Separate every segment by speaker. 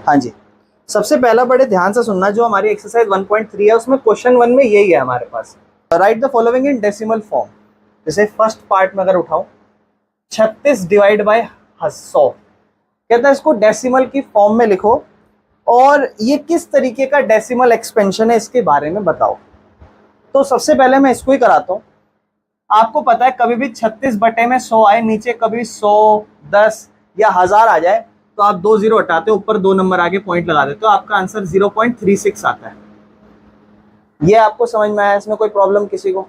Speaker 1: हाँ जी, सबसे पहला बड़े ध्यान से सुनना, जो हमारी एक्सरसाइज 1.3 है उसमें क्वेश्चन 1 में यही है हमारे पास, right the following in decimal form. जैसे फर्स्ट पार्ट में अगर उठाओ 36 डिवाइड बाय 100, कहता है इसको डेसिमल की फॉर्म में लिखो और ये किस तरीके का डेसिमल एक्सपेंशन है इसके बारे में बताओ। तो सबसे पहले मैं इसको ही कराता हूँ। आपको पता है कभी भी 36 बटे में 100 आए, नीचे कभी 100, 10 या 1000 आ जाए तो आप 2 जीरो हटाते हो, ऊपर 2 नंबर आगे पॉइंट लगा देते हो, आपका आंसर 0.36 आता है। ये आपको समझ में आया? इसमें कोई प्रॉब्लम किसी को?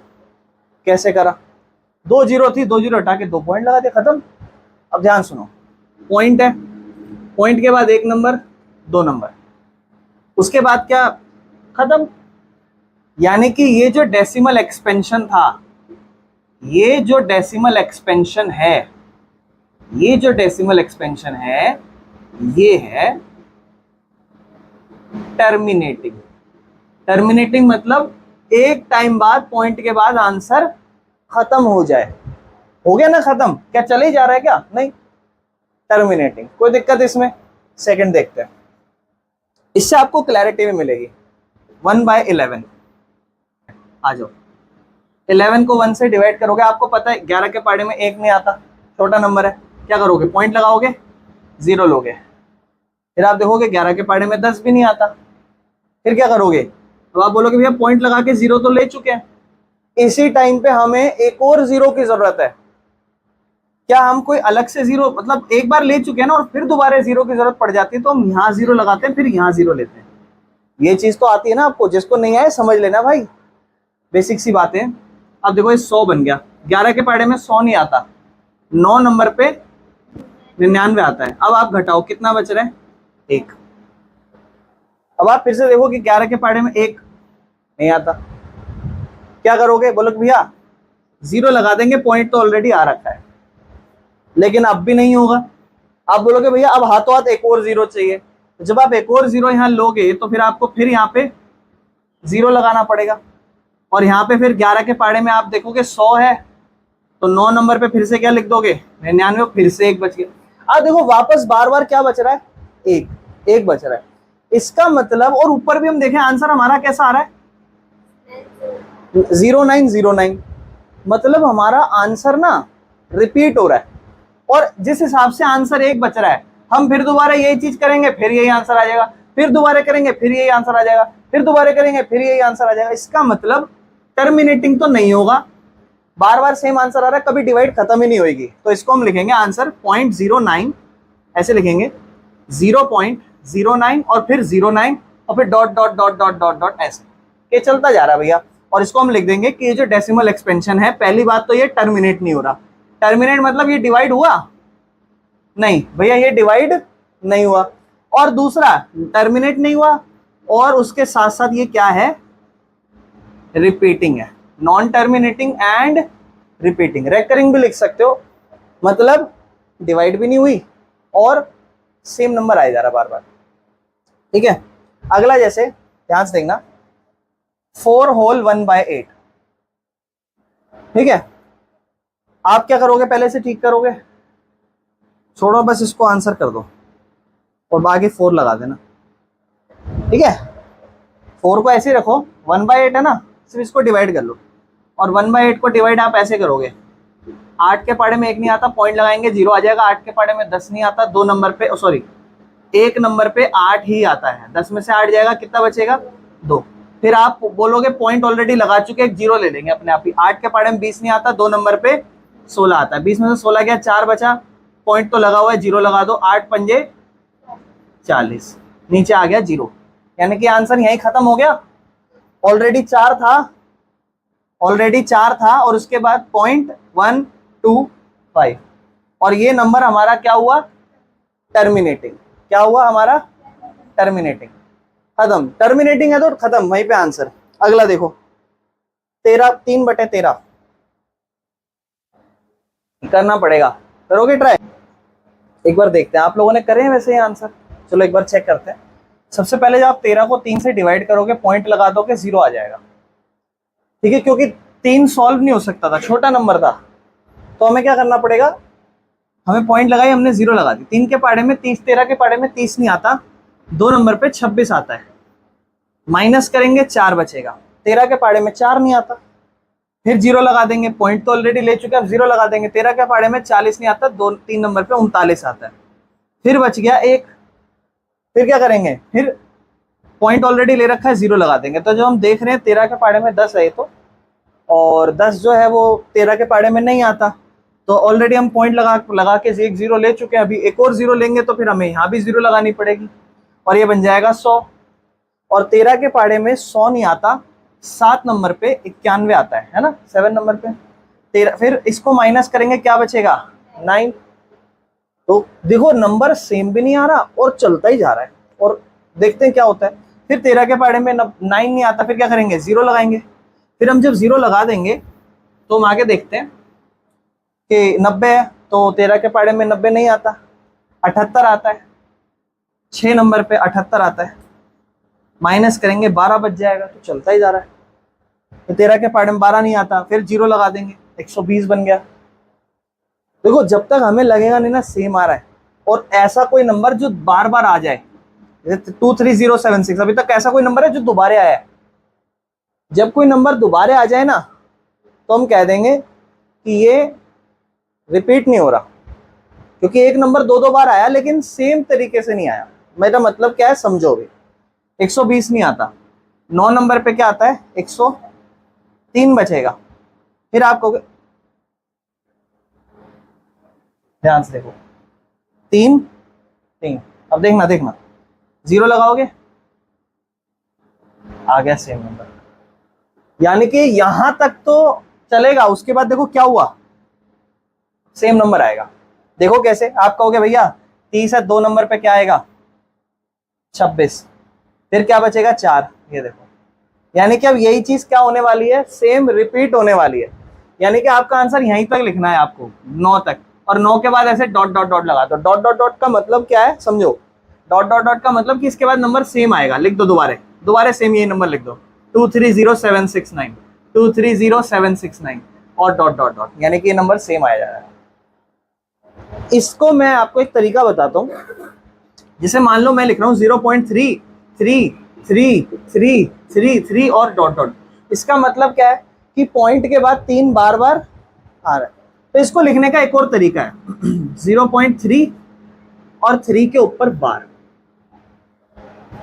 Speaker 1: कैसे करा? 2 जीरो थी, 2 जीरो हटा के 2 पॉइंट लगा दिया, खत्म। अब ध्यान सुनो, पॉइंट है, पॉइंट के बाद 1 नंबर, 2 नंबर, उसके बाद क्या? खत्म। यानी कि ये जो डेसिमल एक्सपेंशन था, ये जो डेसिमल एक्सपेंशन है, ये जो डेसिमल एक्सपेंशन है, ये है टर्मिनेटिंग। टर्मिनेटिंग मतलब एक टाइम बाद, पॉइंट के बाद आंसर खत्म हो जाए। हो गया ना खत्म? क्या चले ही जा रहा है क्या? नहीं, टर्मिनेटिंग। कोई दिक्कत इसमें? सेकंड देखते हैं, इससे आपको क्लैरिटी भी मिलेगी। 1/11 आ जाओ, 11 को 1 से डिवाइड करोगे, आपको पता है 11 के पहाड़े में 1 नहीं आता, छोटा नंबर है, क्या करोगे? पॉइंट लगाओगे, 0 लोगे। फिर आप देखोगे 11 के पहाड़े में 10 भी नहीं आता, फिर क्या करोगे? तो आप बोलोगे भैया पॉइंट लगा के 0 तो ले चुके हैं, इसी टाइम पे हमें एक और 0 की जरूरत है। क्या हम कोई अलग से 0, मतलब एक बार ले चुके हैं ना और फिर दोबारा 0 की जरूरत पड़ जाती है, तो हम यहाँ 0 लगाते हैं, फिर यहाँ 0 लेते हैं। ये चीज तो आती है ना आपको, जिसको नहीं आए समझ लेना भाई, बेसिक सी बातें। अब देखो ये 100 बन गया, 11 के पहाड़े में 100 नहीं आता, 9 नंबर पे 99 आता है। अब आप घटाओ, कितना बच रहा है? 1। अब आप फिर से देखो कि 11 के पहाड़े में 1 नहीं आता, क्या करोगे? बोलो भैया 0 लगा देंगे, पॉइंट तो ऑलरेडी आ रखा है, लेकिन अब भी नहीं होगा। आप बोलोगे भैया अब हाथों हाथ एक और 0 चाहिए, तो जब आप एक और 0 यहाँ लोगे तो फिर आपको फिर यहाँ पे 0 लगाना पड़ेगा, और यहाँ पे फिर 11 के पहाड़े में आप देखोगे 100 है, तो 9 नंबर पे फिर से क्या लिख दोगे? 99, फिर से 1 बच गया। अब देखो वापस बार बार क्या बच रहा है? 1 बच रहा है। इसका मतलब, और ऊपर भी हम देखें आंसर हमारा कैसा आ रहा है? 0909। मतलब हमारा आंसर ना रिपीट हो रहा है, और जिस हिसाब से आंसर 1 बच रहा है, हम फिर दोबारा यही चीज करेंगे, फिर यही आंसर आ जाएगा, फिर दोबारा करेंगे, फिर यही आंसर आ जाएगा, फिर दोबारा करेंगे, फिर यही आंसर आ जाएगा। इसका मतलब टर्मिनेटिंग तो नहीं होगा, बार बार सेम आंसर आ रहा है, कभी डिवाइड खत्म ही नहीं होगी। तो इसको हम लिखेंगे आंसर 0.09, ऐसे लिखेंगे 0.09 और फिर 09 और फिर dot dot dot dot dot dot, ऐसे ये चलता जा रहा है भैया। और इसको हम लिख देंगे कि ये जो डेसिमल एक्सपेंशन है, पहली बात तो ये टर्मिनेट नहीं हो रहा। टर्मिनेट मतलब ये डिवाइड हुआ नहीं भैया, ये डिवाइड नहीं हुआ। और दूसरा टर्मिनेट नहीं हुआ, और उसके साथ साथ ये क्या है? रिपीटिंग है। Non terminating and repeating, recurring भी लिख सकते हो, मतलब डिवाइड भी नहीं हुई और सेम नंबर आया जा रहा बार बार। ठीक है, अगला जैसे ध्यान से देखना, 4 होल 1/8। ठीक है, आप क्या करोगे? पहले से ठीक करोगे, छोड़ो बस इसको आंसर कर दो और बाकी 4 लगा देना। ठीक है, 4 को ऐसे ही रखो, 1/8 है ना, सिर्फ इसको डिवाइड कर लो, और 1/8 को डिवाइड आप ऐसे करोगे, 8 के पहाड़े में 1 नहीं आता, पॉइंट लगाएंगे 0 आ जाएगा, 8 के पहाड़े में 10 नहीं आता, 2 नंबर पे, सॉरी 1 नंबर पे 8 ही आता है, 10 में से 8 जाएगा, कितना बचेगा? 2। फिर आप बोलोगे पॉइंट ऑलरेडी लगा चुके, 0 ले लेंगे अपने आप ही, 8 के पहाड़े में 20 नहीं आता, 2 नंबर पे 16 आता है, 20 में से 16 गया, 4 बचा, पॉइंट तो लगा हुआ है, 0 लगा दो, 8 पंजे 40, नीचे आ गया 0, यानी कि आंसर यहीं खत्म हो गया। ऑलरेडी 4 था और उसके बाद 0.125, और ये नंबर हमारा क्या हुआ? टर्मिनेटिंग। क्या हुआ हमारा? टर्मिनेटिंग। खत्म, टर्मिनेटिंग है तो खत्म, वहीं पे आंसर। अगला देखो 3/13 करना पड़ेगा, करोगे ट्राई? एक बार देखते हैं, आप लोगों ने करे हैं वैसे ये आंसर, चलो एक बार चेक करते हैं। सबसे पहले जब आप 13 को 3 से डिवाइड करोगे, पॉइंट लगा दोगे, 0 आ जाएगा। ठीक है, क्योंकि 3 सॉल्व नहीं हो सकता था, छोटा नंबर था, तो हमें क्या करना पड़ेगा? हमें पॉइंट लगाई, हमने 0 लगा दी। 3 के पहाड़े में 30, 13 के पहाड़े में 30 नहीं आता, 2 नंबर पे 26 आता है, माइनस करेंगे 4 बचेगा। 13 के पाड़े में 4 नहीं आता, फिर 0 लगा देंगे, पॉइंट तो ऑलरेडी ले चुके हैं, अब 0 लगा देंगे। 13 के पाड़े में 40 नहीं आता, 3 नंबर पे 39 आता है, फिर बच गया 1। फिर क्या करेंगे, फिर पॉइंट ऑलरेडी ले रखा है, 0 लगा देंगे। तो जो हम देख रहे हैं 13 के पाड़े में 10 है तो, और 10 जो है वो 13 के पाड़े में नहीं आता, तो ऑलरेडी हम पॉइंट लगा के एक 0 ले चुके हैं। अभी एक और 0 लेंगे तो फिर हमें यहाँ भी 0 लगानी पड़ेगी, और ये बन जाएगा 100। और 13 के पाड़े में 100 नहीं आता, 7 नंबर पे 91 आता है ना, 7 नंबर पे 13। फिर इसको माइनस करेंगे, क्या बचेगा 9। तो देखो नंबर सेम भी नहीं आ रहा और चलता ही जा रहा है, और देखते हैं क्या होता है। फिर 13 के पाड़े में 9 नहीं आता, फिर क्या करेंगे 0 लगाएंगे। फिर हम जब 0 लगा देंगे तो हम आगे देखते हैं कि 90 है, तो 13 के पाड़े में 90 नहीं आता, 78 आता है, 6 नंबर पे 78 आता है, माइनस करेंगे 12 बच जाएगा, तो चलता ही जा रहा है। तो 13 के पाड़े में 12 नहीं आता, फिर 0 लगा देंगे, 120 बन गया। देखो जब तक हमें लगेगा नहीं ना सेम आ रहा है, और ऐसा कोई नंबर जो बार बार आ जाए, 23076, अभी तक ऐसा कोई नंबर है जो दोबारा आया है। जब कोई नंबर दोबारा आ जाए ना तो हम कह देंगे कि ये रिपीट नहीं हो रहा, क्योंकि एक नंबर 2 बार आया लेकिन सेम तरीके से नहीं आया। मेरा मतलब क्या है समझो भी। 120 नहीं आता, 9 नंबर पे क्या आता है 103 बचेगा। फिर आप कहोगे, ध्यान से देखो, 3 3, अब देखना 0 लगाओगे, आ गया सेम नंबर। यानी कि यहां तक तो चलेगा, उसके बाद देखो क्या हुआ, सेम नंबर आएगा। देखो कैसे, आप कहोगे भैया 30 है, 2 नंबर पे क्या आएगा 26, फिर क्या बचेगा 4। ये देखो, यानी कि अब यही चीज क्या होने वाली है, सेम रिपीट होने वाली है। यानी कि आपका आंसर यहीं तक लिखना है आपको, 9 तक, और 9 के बाद ऐसे डॉट डॉट डॉट लगा दो। डॉट डॉट डॉट का मतलब क्या है समझो, डॉट डॉट डॉट का मतलब कि इसके बाद नंबर सेम आएगा। लिख दो दोबारा सेम यही नंबर लिख दो, 230769, 230769 और डॉट डॉट डॉट, यानी कि ये नंबर सेम आया जा रहा है। इसको मैं आपको एक तरीका बताता हूँ। जैसे मान लो मैं लिख रहा हूँ 0.3333333 और डॉट डॉट, इसका मतलब क्या है कि पॉइंट के बाद 3 बार बार आ रहा है। तो इसको लिखने का एक और तरीका है 0.3 और 3 के ऊपर बार,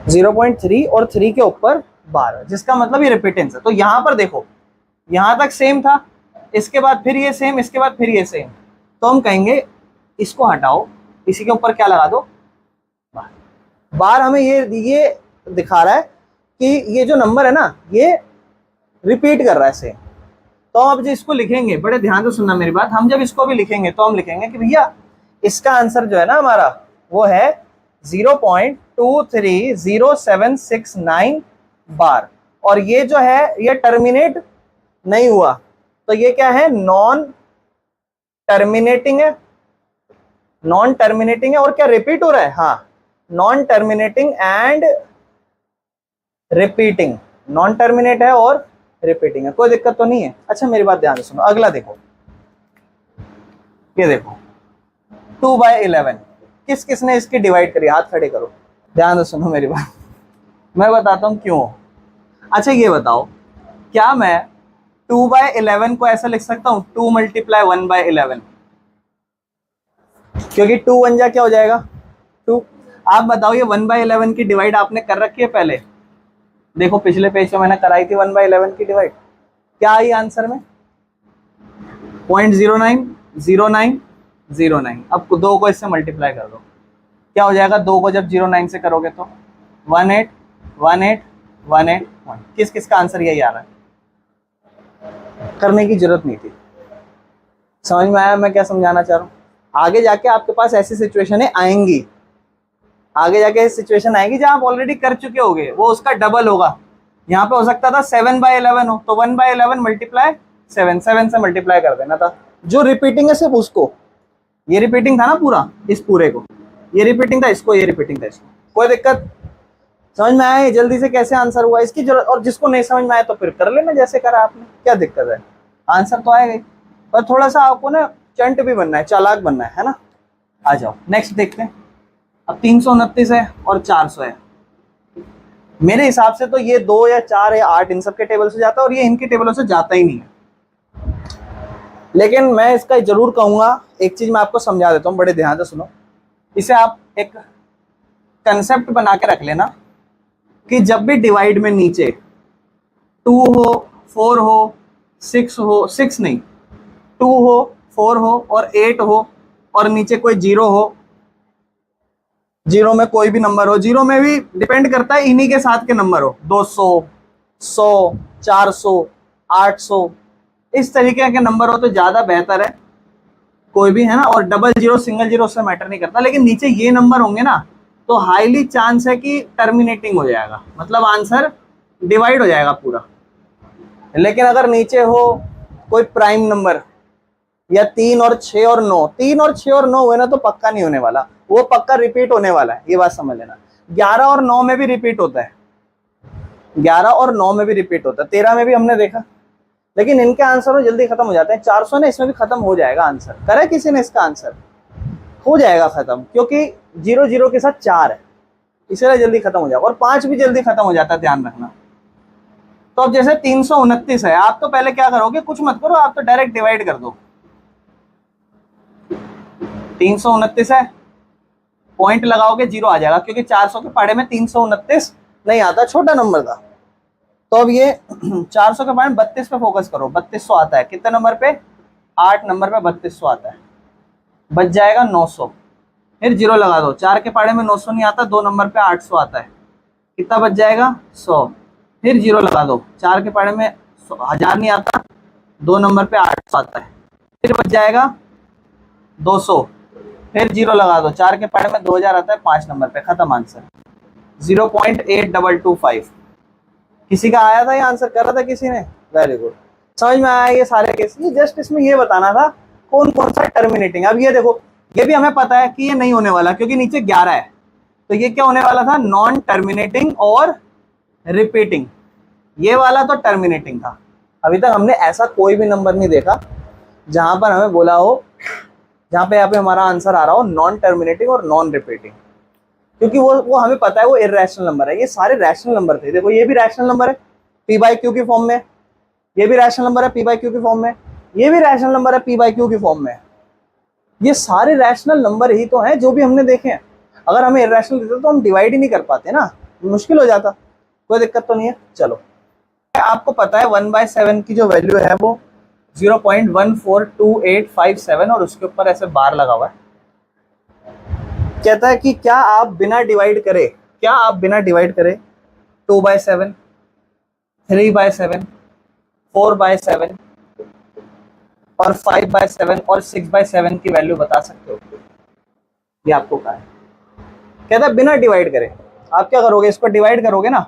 Speaker 1: 0.3 और 3 के ऊपर बार, जिसका मतलब ये रिपीटेंस है। तो यहां पर देखो, यहां तक सेम था, इसके बाद फिर ये सेम, इसके बाद फिर ये सेम, तो हम कहेंगे इसको हटाओ, इसी के ऊपर क्या लगा दो बार। बार हमें ये दिखा रहा है कि ये जो नंबर है ना ये रिपीट कर रहा है सेम। तो अब जो इसको लिखेंगे, बड़े ध्यान से सुनना मेरी बात, हम जब इसको भी लिखेंगे तो हम लिखेंगे कि भैया इसका आंसर जो है ना हमारा वो है 0.23069 बार, और ये जो है ये टर्मिनेट नहीं हुआ, तो ये क्या है नॉन टर्मिनेटिंग है। नॉन टर्मिनेटिंग है और क्या रिपीट हो रहा है, हाँ non terminating and repeating, non terminate है और रिपीटिंग है, कोई दिक्कत तो नहीं है। अच्छा मेरी बात ध्यान से सुनो, अगला देखो, ये देखो 2/11 किस किसने इसकी डिवाइड करी, हाथ खड़े करो, ध्यान से सुनो मेरी बात, मैं बताता हूं क्यों। अच्छा ये बताओ, क्या मैं 2/11 को ऐसा लिख सकता हूं 2 × 1/11, क्योंकि 2 1 जा क्या हो जाएगा 2। आप बताओ ये 1/11 की डिवाइड आपने कर रखी है पहले, देखो पिछले पेज में मैंने कराई थी 1/11 की डिवाइड, क्या आई आंसर में 0.090909। अब 2 को इससे मल्टीप्लाई कर दो, क्या हो जाएगा, 2 को जब 09 से करोगे तो 1818181। किस किस का आंसर यही आ रहा है, करने की जरूरत नहीं थी। समझ में आया मैं क्या समझाना चाह रहा हूँ। आगे जाके आपके पास ऐसी सिचुएशनें आएंगी, आगे जाके सिचुएशन आएगी जहां आप ऑलरेडी कर चुके होगे, वो उसका डबल होगा। यहाँ पे हो सकता था 7/11 हो, तो 1/11 मल्टीप्लाई 7 से मल्टीप्लाई कर देना था। जो रिपीटिंग है सिर्फ उसको, ये रिपीटिंग था ना पूरा, इस पूरे को ये रिपीटिंग था, इसको ये रिपीटिंग था, इसको कोई दिक्कत। समझ में आया जल्दी से कैसे आंसर हुआ इसकी जरूरत, और जिसको नहीं समझ में आया तो फिर कर लेना जैसे करा आपने, क्या दिक्कत है, आंसर तो आएगा ही। पर थोड़ा सा आपको ना चंट भी बनना है, चालाक बनना है ना। आ जाओ नेक्स्ट देखते हैं। अब 329 है और 400 है, मेरे हिसाब से तो ये 2 या 4 या 8 इन सब के टेबल से जाता है और ये इनके टेबलों से जाता ही नहीं है। लेकिन मैं इसका जरूर कहूंगा, एक चीज मैं आपको समझा देता हूँ, बड़े ध्यान से सुनो। इसे आप एक कंसेप्ट बना के रख लेना कि जब भी डिवाइड में नीचे 2 हो, 4 हो, 6 हो, 6 नहीं, 2 हो, 4 हो और 8 हो और नीचे कोई 0 हो, 0 में कोई भी नंबर हो, 0 में भी डिपेंड करता है इन्हीं के साथ के नंबर हो, 200, 100, 400, 800, इस तरीके के नंबर हो तो ज्यादा बेहतर है, कोई भी है ना। और डबल जीरो सिंगल जीरो उससे मैटर नहीं करता, लेकिन नीचे ये नंबर होंगे ना तो हाईली चांस है कि टर्मिनेटिंग हो जाएगा, मतलब आंसर डिवाइड हो जाएगा पूरा। लेकिन अगर नीचे हो कोई प्राइम नंबर या 3 और 6 और 9, 3 और 6 और 9 हुए ना तो पक्का नहीं होने वाला, वो पक्का रिपीट होने वाला है, ये बात समझ लेना। 11 और 9 में भी रिपीट होता है, 11 और 9 में भी रिपीट होता है, 13 में भी हमने देखा। लेकिन इनके आंसर जल्दी खत्म हो जाते हैं। 400 ने इसमें भी खत्म हो जाएगा आंसर, करे किसी ने इसका आंसर हो जाएगा खत्म, क्योंकि 0 0 के साथ 4 है, इसलिए जल्दी खत्म हो जाएगा। और 5 भी जल्दी खत्म हो जाता है, ध्यान रखना। तो अब जैसे 329 है, आप तो पहले क्या करोगे, कुछ मत करो, आप तो डायरेक्ट डिवाइड कर दो। 329 है, पॉइंट लगाओगे 0 आ जाएगा, क्योंकि 400 के पहाड़े में 329 नहीं आता, छोटा नंबर था। तो अब ये 400 के पहाड़े में 32 पे फोकस करो, 3200 आता है। कितने नंबर पे, 8 नंबर पे 3200 आता है, बच जाएगा 900। फिर 0 लगा दो, 4 के पहाड़े में 900 नहीं आता, 2 नंबर पे 800 आता है, कितना बच जाएगा 100। फिर 0 लगा दो, 4 के पहाड़े में 1000 नहीं आता, 2 नंबर पे 800 आता है, फिर बच जाएगा 200। फिर 0 लगा दो, 4 के पहाड़े में 2000 आता है, 5 नंबर पे, खत्म आंसर 0.8225। किसी का आया था ये आंसर, कर रहा था किसी ने, वेरी गुड, समझ में आया ये सारे केस। ये जस्ट इसमें ये बताना था कौन कौन सा टर्मिनेटिंग। अब ये देखो, ये भी हमें पता है कि ये नहीं होने वाला, क्योंकि नीचे 11 है, तो ये क्या होने वाला था, नॉन टर्मिनेटिंग और रिपीटिंग। ये वाला तो टर्मिनेटिंग था। अभी तक हमने ऐसा कोई भी नंबर नहीं देखा जहां पर हमें बोला हो, जहां पे यहाँ पे हमारा आंसर आ रहा हो नॉन टर्मिनेटिंग और नॉन रिपीटिंग, क्योंकि वो हमें पता है वो इररेशनल नंबर है। ये सारे रैशनल नंबर थे। देखो ये भी रैशनल नंबर है पी बाई क्यू की फॉर्म में, ये भी रैशनल नंबर है पी बाई क्यू की फॉर्म में, ये भी रैशनल नंबर है पी बाई क्यू की फॉर्म में। ये सारे रैशनल नंबर ही तो हैं जो भी हमने देखे हैं। अगर हमें इररेशनल देते तो हम डिवाइड ही नहीं कर पाते ना, मुश्किल हो जाता। कोई दिक्कत तो नहीं है। चलो, आपको पता है 1/7 की जो वैल्यू है वो 0.142857 और उसके ऊपर ऐसे बार लगा हुआ है। कहता है कि क्या आप बिना डिवाइड करे, 2/7, 3/7, 4/7 और 5/7 और 6/7 की वैल्यू बता सकते हो? ये आपको कहा है। कहता है बिना डिवाइड करे। आप क्या करोगे, इसको डिवाइड करोगे ना,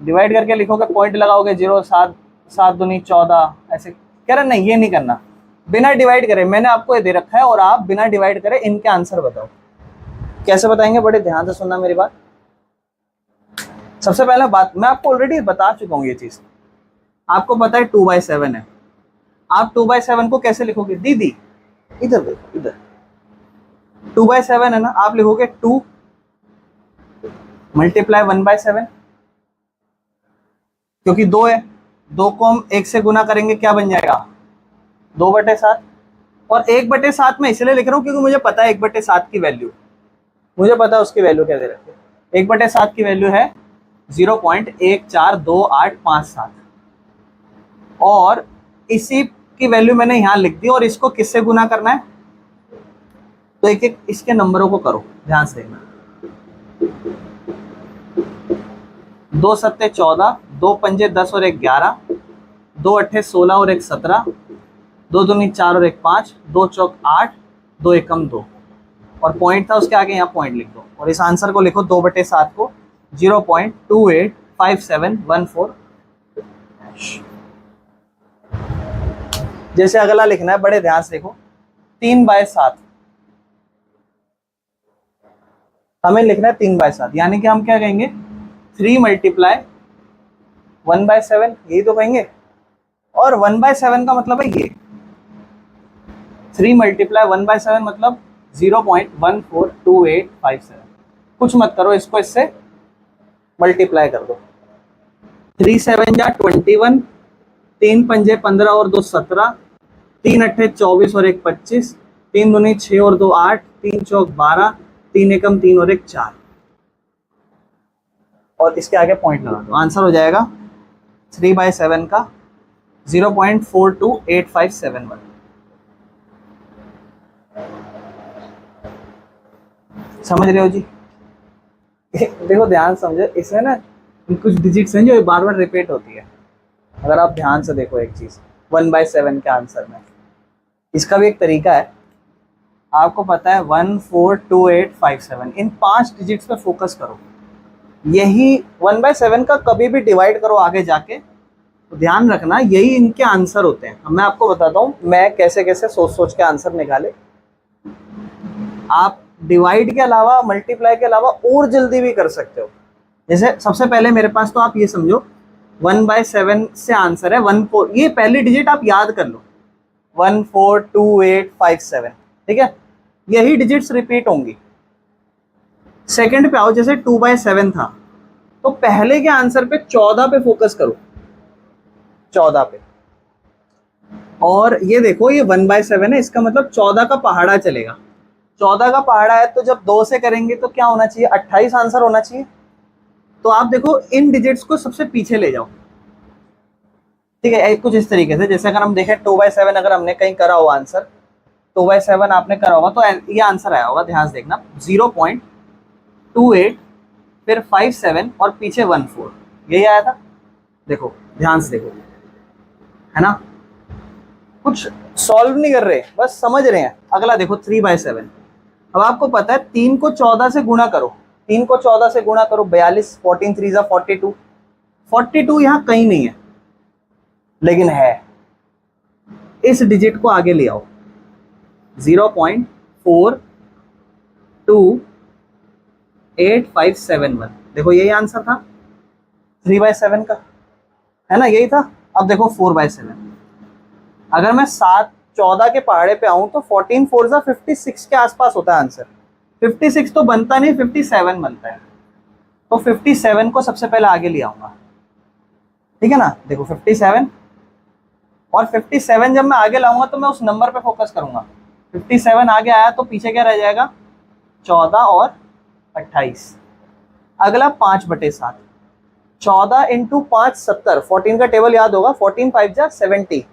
Speaker 1: डिवाइड करके लिखोगे, पॉइंट लगाओगे 0, 7, 7 दूनी 14, ऐसे। कह रहा नहीं, ये नहीं करना, बिना डिवाइड करे। मैंने आपको ये दे रखा है और आप बिना डिवाइड करे इनके आंसर बताओ। कैसे बताएंगे, बड़े ध्यान से सुनना मेरी बात। सबसे पहला बात मैं आपको ऑलरेडी बता चुका हूँ, ये चीज आपको पता है 2/7 है। आप 2/7 को कैसे लिखोगे, दीदी इधर देखो, इधर 2/7 है ना, आप लिखोगे 2 मल्टीप्लाई 1/7, क्योंकि 2 है, 2 को हम 1 से गुना करेंगे, क्या बन जाएगा 2/7। और 1/7 में इसलिए लिख रहा हूँ क्योंकि मुझे पता है 1/7 की वैल्यू, मुझे पता है उसकी वैल्यू क्या दे रखी है। 1/7 की वैल्यू है 0.142857 और इसी की वैल्यू मैंने यहाँ लिख दी। और इसको किससे गुना करना है, तो एक एक इसके नंबरों को करो, ध्यान से देखना। 2 सत्ते 14, 2 पंजे 10 और 1 11, 2 अट्ठे 16 और 1 17, 2 दूनी 4 और 1 5, 2 चौक 8, 2 एकम 2 और पॉइंट था उसके आगे, यहाँ पॉइंट लिख दो। और इस आंसर को लिखो 2/7 को 0.285714। जैसे अगला लिखना है, बड़े ध्यान से देखो, 3/7 हमें लिखना है 3/7, यानी कि हम क्या कहेंगे 3 मल्टीप्लाई 1/7, यही तो कहेंगे। और 1/7 का मतलब है ये, 3 मल्टीप्लाई 1/7 मतलब 0.142857। कुछ मत करो, इसको इससे मल्टीप्लाई कर दो। 3 7 जा 21, 3 पंजे 15 और 2 17, 3 अट्ठे 24 और 1 25, 3 दूनी 6 और 2 8, 3 चौक 12, 3 एकम 3 और 1 4, और इसके आगे पॉइंट लगा दो। आंसर हो जाएगा 3/7 का 0.428571। समझ रहे हो जी? देखो ध्यान समझो, इसमें ना कुछ डिजिट्स हैं जो बार बार रिपीट होती है। अगर आप ध्यान से देखो एक चीज 1/7 के आंसर में, इसका भी एक तरीका है। आपको पता है 142857, इन 5 डिजिट्स पे फोकस करो। यही 1/7 का कभी भी डिवाइड करो आगे जाके तो ध्यान रखना यही इनके आंसर होते हैं। अब मैं आपको बताता हूँ मैं कैसे कैसे सोच सोच के आंसर निकाले। आप डिवाइड के अलावा, मल्टीप्लाई के अलावा और जल्दी भी कर सकते हो। जैसे सबसे पहले मेरे पास, तो आप ये समझो 1/7 से आंसर है 14, ये पहली डिजिट आप याद कर लो 142857, ठीक है? यही डिजिट्स रिपीट होंगी। सेकंड पे आओ, जैसे 2/7 था तो पहले के आंसर पे 14 पे फोकस करो, 14 पे। और ये देखो ये 1/7 है, इसका मतलब 14 का पहाड़ा चलेगा। 14 का पहाड़ा है तो जब 2 से करेंगे तो क्या होना चाहिए? 28 आंसर होना चाहिए। तो आप देखो इन डिजिट्स को सबसे पीछे ले जाओ, ठीक है? कुछ इस तरीके से, जैसे अगर हम देखें 2/7 अगर हमने कहीं करा हो आंसर, 2/7 आपने करा होगा तो ये आंसर आया होगा। ध्यान से देखना 0.28 फिर 57 और पीछे 14, यही आया था। देखो ध्यान से देखो, है ना? कुछ सॉल्व नहीं कर रहे, बस समझ रहे हैं। अगला देखो 3/7। अब आपको पता है 3 को 14 से गुणा करो, 3 को 14 से गुणा करो 42, 14 3 जा 42, 42 यहाँ कहीं नहीं है लेकिन है। इस डिजिट को आगे ले आओ 0.428571। देखो यही आंसर था 3/7 का, है ना? यही था। अब देखो 4/7। अगर मैं 14 के पहाड़े पे आऊं तो 14 4 जा 56 के आसपास होता है आंसर। 56 तो बनता नहीं, 57 बनता है। तो 57 को सबसे पहले आगे ले आऊंगा, ठीक है ना? देखो 57, और 57 जब मैं आगे लाऊंगा तो मैं उस नंबर पे फोकस करूंगा। 57 आगे आया तो पीछे क्या रह जाएगा? 14 और 28। अगला 5/7, 14 इंटू 5 70, 14 का टेबल याद होगा, 14 5 जा 70,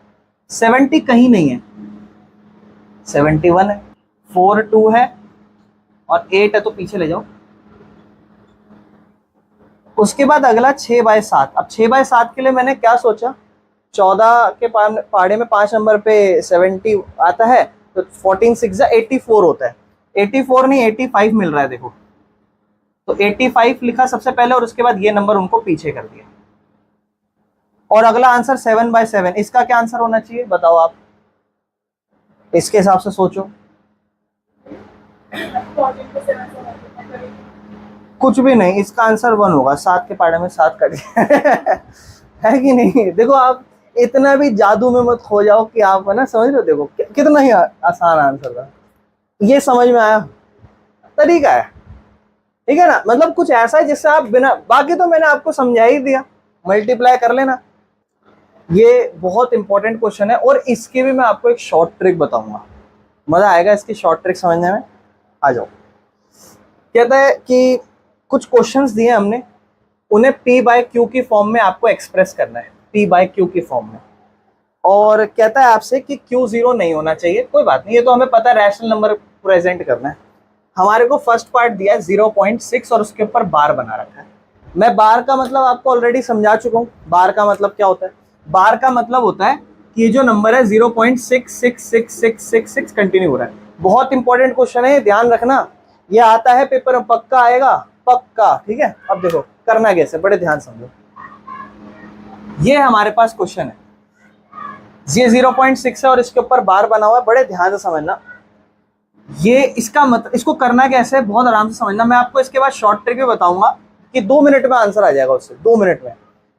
Speaker 1: 70 कहीं नहीं है, 71 है, 4 2 है और 8 है तो पीछे ले जाओ। उसके बाद अगला 6/7। अब 6/7 के लिए मैंने क्या सोचा, 14 के पहाड़े में 5 नंबर पे 70 आता है तो 14 6 जा 84 होता है। 84 नहीं 85 मिल रहा है, देखो तो 85 लिखा सबसे पहले और उसके बाद ये नंबर उनको पीछे कर दिया। और अगला आंसर 7/7, इसका क्या आंसर होना चाहिए बताओ आप? इसके हिसाब से सोचो। कुछ भी नहीं, इसका आंसर 1 होगा। 7 के पहाड़े में 7 कट गया है कि नहीं? देखो आप इतना भी जादू में मत खो जाओ कि आप, है ना, समझ रहे हो? देखो कितना ही आसान आंसर था। ये समझ में आया? तरीका है, ठीक है ना? मतलब कुछ ऐसा है जिससे आप बिना, बाकी तो मैंने आपको समझा ही दिया, मल्टीप्लाई कर लेना। ये बहुत इंपॉर्टेंट क्वेश्चन है और इसकी भी मैं आपको एक शॉर्ट ट्रिक बताऊंगा, मजा आएगा इसकी शॉर्ट ट्रिक समझने में। आ जाओ। कहता है कि कुछ क्वेश्चंस दिए हमने, उन्हें P/Q की फॉर्म में आपको एक्सप्रेस करना है, P/Q की फॉर्म में। और कहता है आपसे कि Q 0 नहीं होना चाहिए। कोई बात नहीं, ये तो हमें पता है, रैशनल नंबर प्रेजेंट करना है। हमारे को फर्स्ट पार्ट दिया है 0.6 और उसके ऊपर बार बना रखा है। मैं बार का मतलब आपको ऑलरेडी समझा चुका हूँ। बार का मतलब क्या होता है? बार का मतलब होता है कि ये जो नंबर है 0.66666 कंटिन्यू हो रहा है। बहुत इंपॉर्टेंट क्वेश्चन है, ध्यान रखना। ये आता है पेपर में, पक्का आएगा, पक्का, ठीक है? अब देखो करना कैसे, बड़े ध्यान समझो। ये हमारे पास क्वेश्चन है, ये 0.6 है और इसके ऊपर बार बना हुआ है। बड़े ध्यान से समझना। ये इसका मतलब, इसको करना कैसे है बहुत आराम से समझना। मैं आपको इसके बाद शॉर्ट ट्रिक भी बताऊंगा कि 2 मिनट में आंसर आ जाएगा उससे, 2 मिनट में।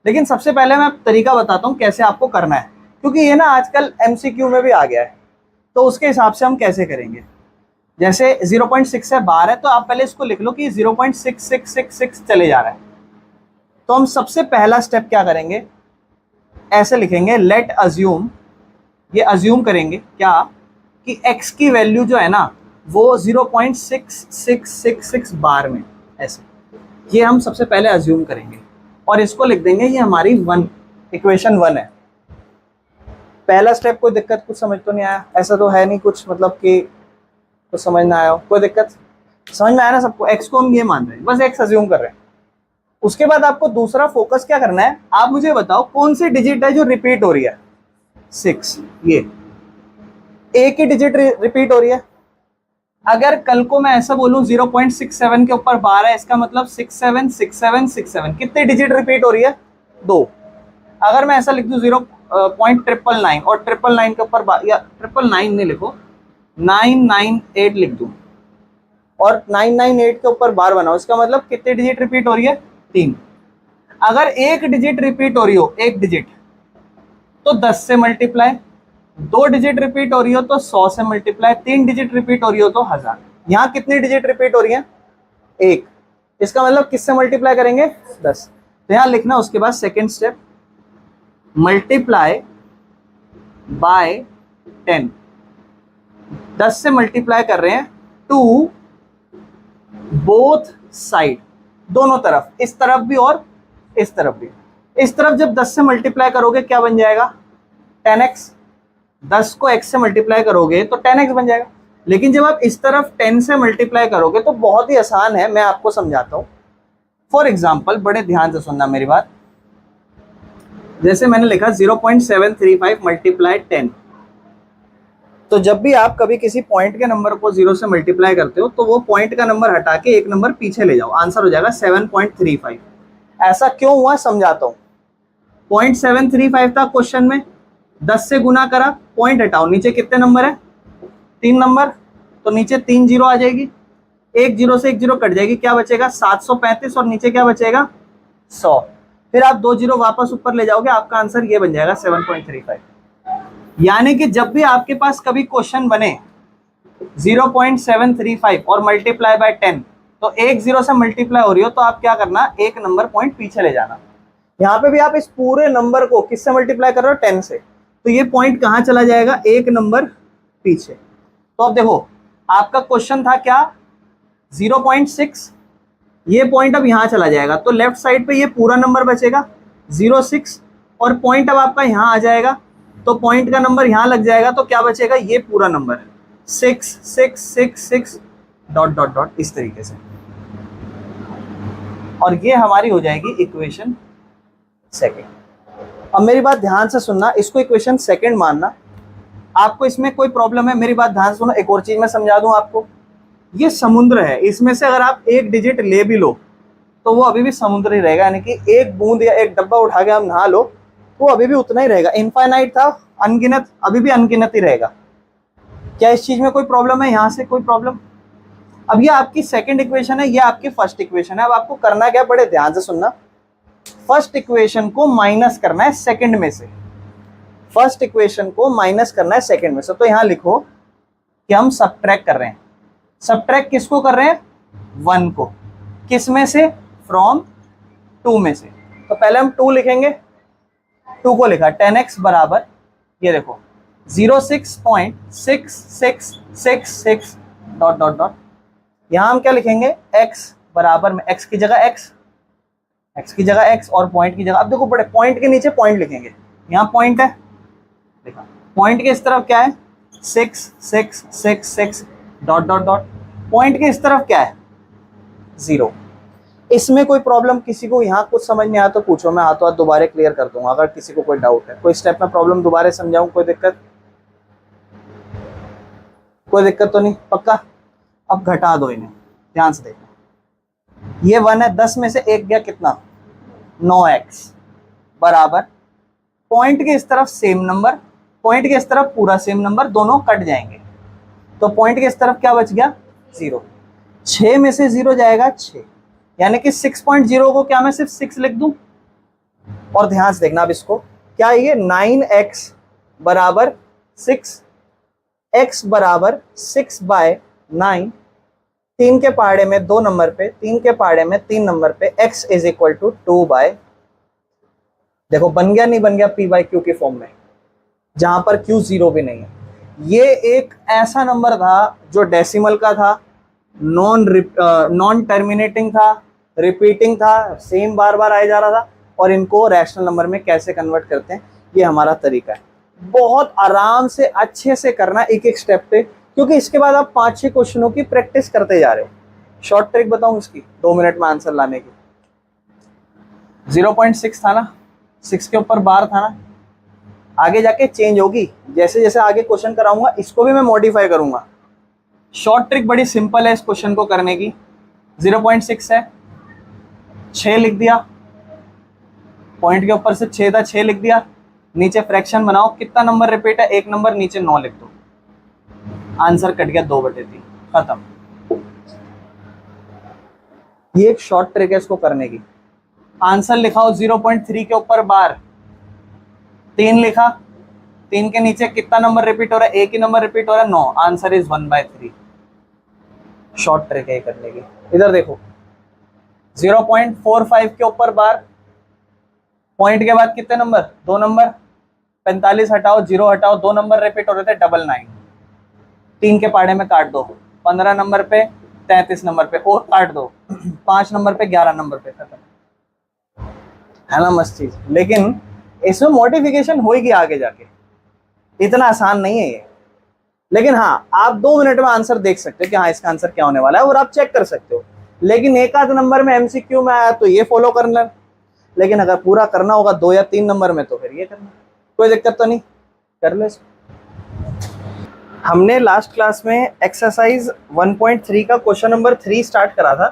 Speaker 1: लेकिन सबसे पहले मैं तरीका बताता हूँ कैसे आपको करना है, क्योंकि ये ना आजकल MCQ में भी आ गया है, तो उसके हिसाब से हम कैसे करेंगे। जैसे 0.6 है, बार है, तो आप पहले इसको लिख लो कि 0.6666 चले जा रहा है। तो हम सबसे पहला स्टेप क्या करेंगे, ऐसे लिखेंगे लेट अज्यूम, ये अज्यूम करेंगे क्या कि x की वैल्यू जो है ना वो 0.6666 बार में, ऐसे ये हम सबसे पहले अज्यूम करेंगे और इसको लिख देंगे ये हमारी इक्वेशन 1 है। पहला स्टेप कोई दिक्कत, कुछ समझ तो नहीं आया? ऐसा तो है नहीं कुछ, मतलब कि कुछ समझ ना आया हो, कोई दिक्कत? समझ में आया ना सबको? x को हम ये मान रहे हैं, बस x अज्यूम कर रहे हैं। उसके बाद आपको दूसरा फोकस क्या करना है, आप मुझे बताओ कौन सी डिजिट है जो रिपीट हो रही है? 6, ये एक ही डिजिट रिपीट हो रही है। अगर कल को मैं ऐसा बोलूं 0.67 के ऊपर बार है, इसका मतलब 676767 कितने डिजिट रिपीट हो रही है? 2। अगर मैं ऐसा लिख दूं 0.999 और 999 के ऊपर या 999 नहीं लिखो, 998 लिख दूं और 998 के ऊपर बार बनाओ, इसका मतलब कितने डिजिट रिपीट हो रही है? 3। अगर एक डिजिट रिपीट हो रही हो, एक डिजिट, तो 10 से मल्टीप्लाई, 2 डिजिट रिपीट हो रही हो तो 100 से मल्टीप्लाई, 3 डिजिट रिपीट हो रही हो तो 1000। यहाँ कितनी डिजिट रिपीट हो रही है? 1। इसका मतलब किससे मल्टीप्लाई करेंगे? 10। तो यहाँ लिखना, उसके बाद सेकेंड स्टेप मल्टीप्लाई बाय 10, 10 से मल्टीप्लाई कर रहे हैं टू बोथ साइड, दोनों तरफ, इस तरफ भी और इस तरफ भी। इस तरफ जब 10 से मल्टीप्लाई करोगे क्या बन जाएगा? 10x। 10 को x से मल्टीप्लाई करोगे तो 10x बन जाएगा। लेकिन जब आप इस तरफ 10 से मल्टीप्लाई करोगे तो बहुत ही आसान है, मैं आपको समझाता हूं। फॉर एग्जाम्पल, बड़े ध्यान से सुनना मेरी बात। जैसे मैंने लिखा 0.735 मल्टीप्लाई 10, तो जब भी आप कभी किसी पॉइंट के नंबर को 0 से मल्टीप्लाई करते हो तो वो पॉइंट का नंबर हटा के एक नंबर पीछे ले जाओ, आंसर हो जाएगा 7.35। ऐसा क्यों हुआ समझाता हूं। 0.735 था क्वेश्चन में, 10 से गुना करा, पॉइंट हटाओ, नीचे कितने नंबर है? 3 नंबर, तो नीचे 3 जीरो आ जाएगी, एक जीरो से एक जीरो कट जाएगी, क्या बचेगा? 735 और नीचे क्या बचेगा? 100। फिर आप 2 जीरो वापस ऊपर ले जाओगे, आपका आंसर ये बन जाएगा 7.35। यानी कि जब भी आपके पास कभी क्वेश्चन बने 0.735 और मल्टीप्लाई बाय 10, तो एक जीरो से मल्टीप्लाई हो रही हो तो आप क्या करना, एक नंबर पॉइंट पीछे ले जाना। यहाँ पे भी आप इस पूरे नंबर को किससे मल्टीप्लाई कर रहे हो? 10 से, तो ये पॉइंट कहाँ चला जाएगा? एक नंबर पीछे। तो अब देखो, आपका क्वेश्चन था क्या? 0.6, ये पॉइंट अब यहाँ चला जाएगा, तो लेफ्ट साइड पे ये पूरा नंबर बचेगा 06 और पॉइंट अब आपका यहाँ आ जाएगा, तो पॉइंट का नंबर यहाँ लग जाएगा, तो क्या बचेगा? ये पूरा नंबर 6666 डॉट डॉट डॉट, इस तरीके से। और ये हमारी हो जाएगी इक्वेशन सेकेंड। अब मेरी बात ध्यान से सुनना, इसको इक्वेशन सेकेंड मानना। आपको इसमें कोई प्रॉब्लम है? मेरी बात ध्यान से सुनो, एक और चीज मैं समझा दूं आपको। ये समुद्र है, इसमें से अगर आप एक डिजिट ले भी लो तो वो अभी भी समुद्र ही रहेगा, यानी कि एक बूंद या एक डब्बा उठा के हम नहा लो वो अभी भी उतना ही रहेगा। इनफाइनाइट था, अनगिनत, अभी भी अनगिनत ही रहेगा। क्या इस चीज में कोई प्रॉब्लम है? यहां से कोई प्रॉब्लम? अब ये आपकी सेकंड इक्वेशन है, ये आपकी फर्स्ट इक्वेशन है। अब आपको करना क्या, बड़े ध्यान से सुनना। फर्स्ट इक्वेशन को माइनस करना है सेकंड में से, फर्स्ट इक्वेशन को माइनस करना है सेकंड में से। तो यहां लिखो कि हम सब्ट्रैक्ट कर रहे हैं। सब्ट्रैक्ट किसको कर रहे हैं? 1 को। किस में से? फ्रॉम 2 में से। तो पहले हम 2 लिखेंगे, 2 को लिखा 10x बराबर, ये देखो 06.6666 डॉट डॉट डॉट। यहां हम क्या लिखेंगे? x बराबर में, x की जगह x, x की जगह x और पॉइंट की जगह, अब देखो बड़े पॉइंट के नीचे पॉइंट लिखेंगे। यहाँ पॉइंट है, देखा पॉइंट के इस तरफ क्या है? 6666 डॉट डॉट डॉट। पॉइंट के इस तरफ क्या है? 0। इसमें कोई प्रॉब्लम किसी को यहाँ कुछ समझ नहीं आया तो पूछो, मैं हाथों हाथ दोबारा क्लियर कर दूंगा। अगर किसी को कोई डाउट है, कोई स्टेप में प्रॉब्लम दोबारा समझाऊं, कोई दिक्कत? कोई दिक्कत तो नहीं? पक्का? अब घटा दो इन्हें, ध्यान से देखो। ये 1 है, 10 में से 1 गया कितना? 9x बराबर, पॉइंट के इस तरफ सेम नंबर, पॉइंट के इस तरफ पूरा सेम नंबर, दोनों कट जाएंगे, तो पॉइंट के इस तरफ क्या बच गया? 0। 6 में से 0 जाएगा 6, यानी कि 6.0 को क्या मैं सिर्फ 6 लिख दूं? और ध्यान से देखना अब इसको, क्या ये 9x बराबर 6, x बराबर 6/9, 3 के पहाड़े में 2 नंबर पे, 3 के पहाड़े में 3 नंबर पे x is equal to 2 by, देखो बन गया नहीं बन गया p बाई क्यू के फॉर्म में, जहां पर q 0 भी नहीं है। ये एक ऐसा नंबर था जो डेसिमल का था, नॉन टर्मिनेटिंग था, रिपीटिंग था, सेम बार बार आया जा रहा था, और इनको रैशनल नंबर में कैसे कन्वर्ट करते हैं ये हमारा तरीका है। बहुत आराम से अच्छे से करना एक एक स्टेप पे, क्योंकि इसके बाद आप 5-6 क्वेश्चनों की प्रैक्टिस करते जा रहे हो। शॉर्ट ट्रिक बताऊं इसकी 2 मिनट में आंसर लाने की। 0.6 था ना, 6 के ऊपर बार था ना, आगे जाके चेंज होगी, जैसे जैसे आगे क्वेश्चन कराऊंगा इसको भी मैं मॉडिफाई करूंगा। शॉर्ट ट्रिक बड़ी सिंपल है इस क्वेश्चन को करने की। 0.6 है, 6 लिख दिया, पॉइंट के ऊपर से 6 था, 6 लिख दिया, नीचे फ्रैक्शन बनाओ, कितना नंबर रिपीट है, 1 नंबर, नीचे 9 लिख दो, आंसर कट गया 2/3, खत्म। ये एक शॉर्ट ट्रिक है इसको करने की। आंसर लिखाओ 0.3 के ऊपर बार, 3 लिखा, 3 के नीचे कितना नंबर रिपीट हो रहा है, एक ही नंबर रिपीट हो रहा है, 9, आंसर इज 1/3। शॉर्ट ट्रिक है करने की। इधर देखो 0.45 के ऊपर बार, पॉइंट के बाद कितने नंबर, 2 नंबर, 45 हटाओ, 0 हटाओ, 2 नंबर रिपीट हो रहे थे, 99, 3 के पहाड़े में काट दो, 15 नंबर पे, 33 नंबर पे और काट दो, 5 नंबर पे, 11 नंबर पे, खत्म। है ना मस्त चीज, लेकिन इसमें मॉडिफिकेशन होगी आगे जाके, इतना आसान नहीं है ये। लेकिन हाँ, आप 2 मिनट में आंसर देख सकते हो कि हाँ इसका आंसर क्या होने वाला है, और आप चेक कर सकते हो। लेकिन एक आध नंबर में एमसीक्यू में आया तो ये फॉलो कर लें, लेकिन अगर पूरा करना होगा 2 या 3 नंबर में तो फिर ये करना, कोई दिक्कत तो नहीं, कर लो इसको। हमने लास्ट क्लास में एक्सरसाइज 1.3 का क्वेश्चन नंबर 3 स्टार्ट करा था,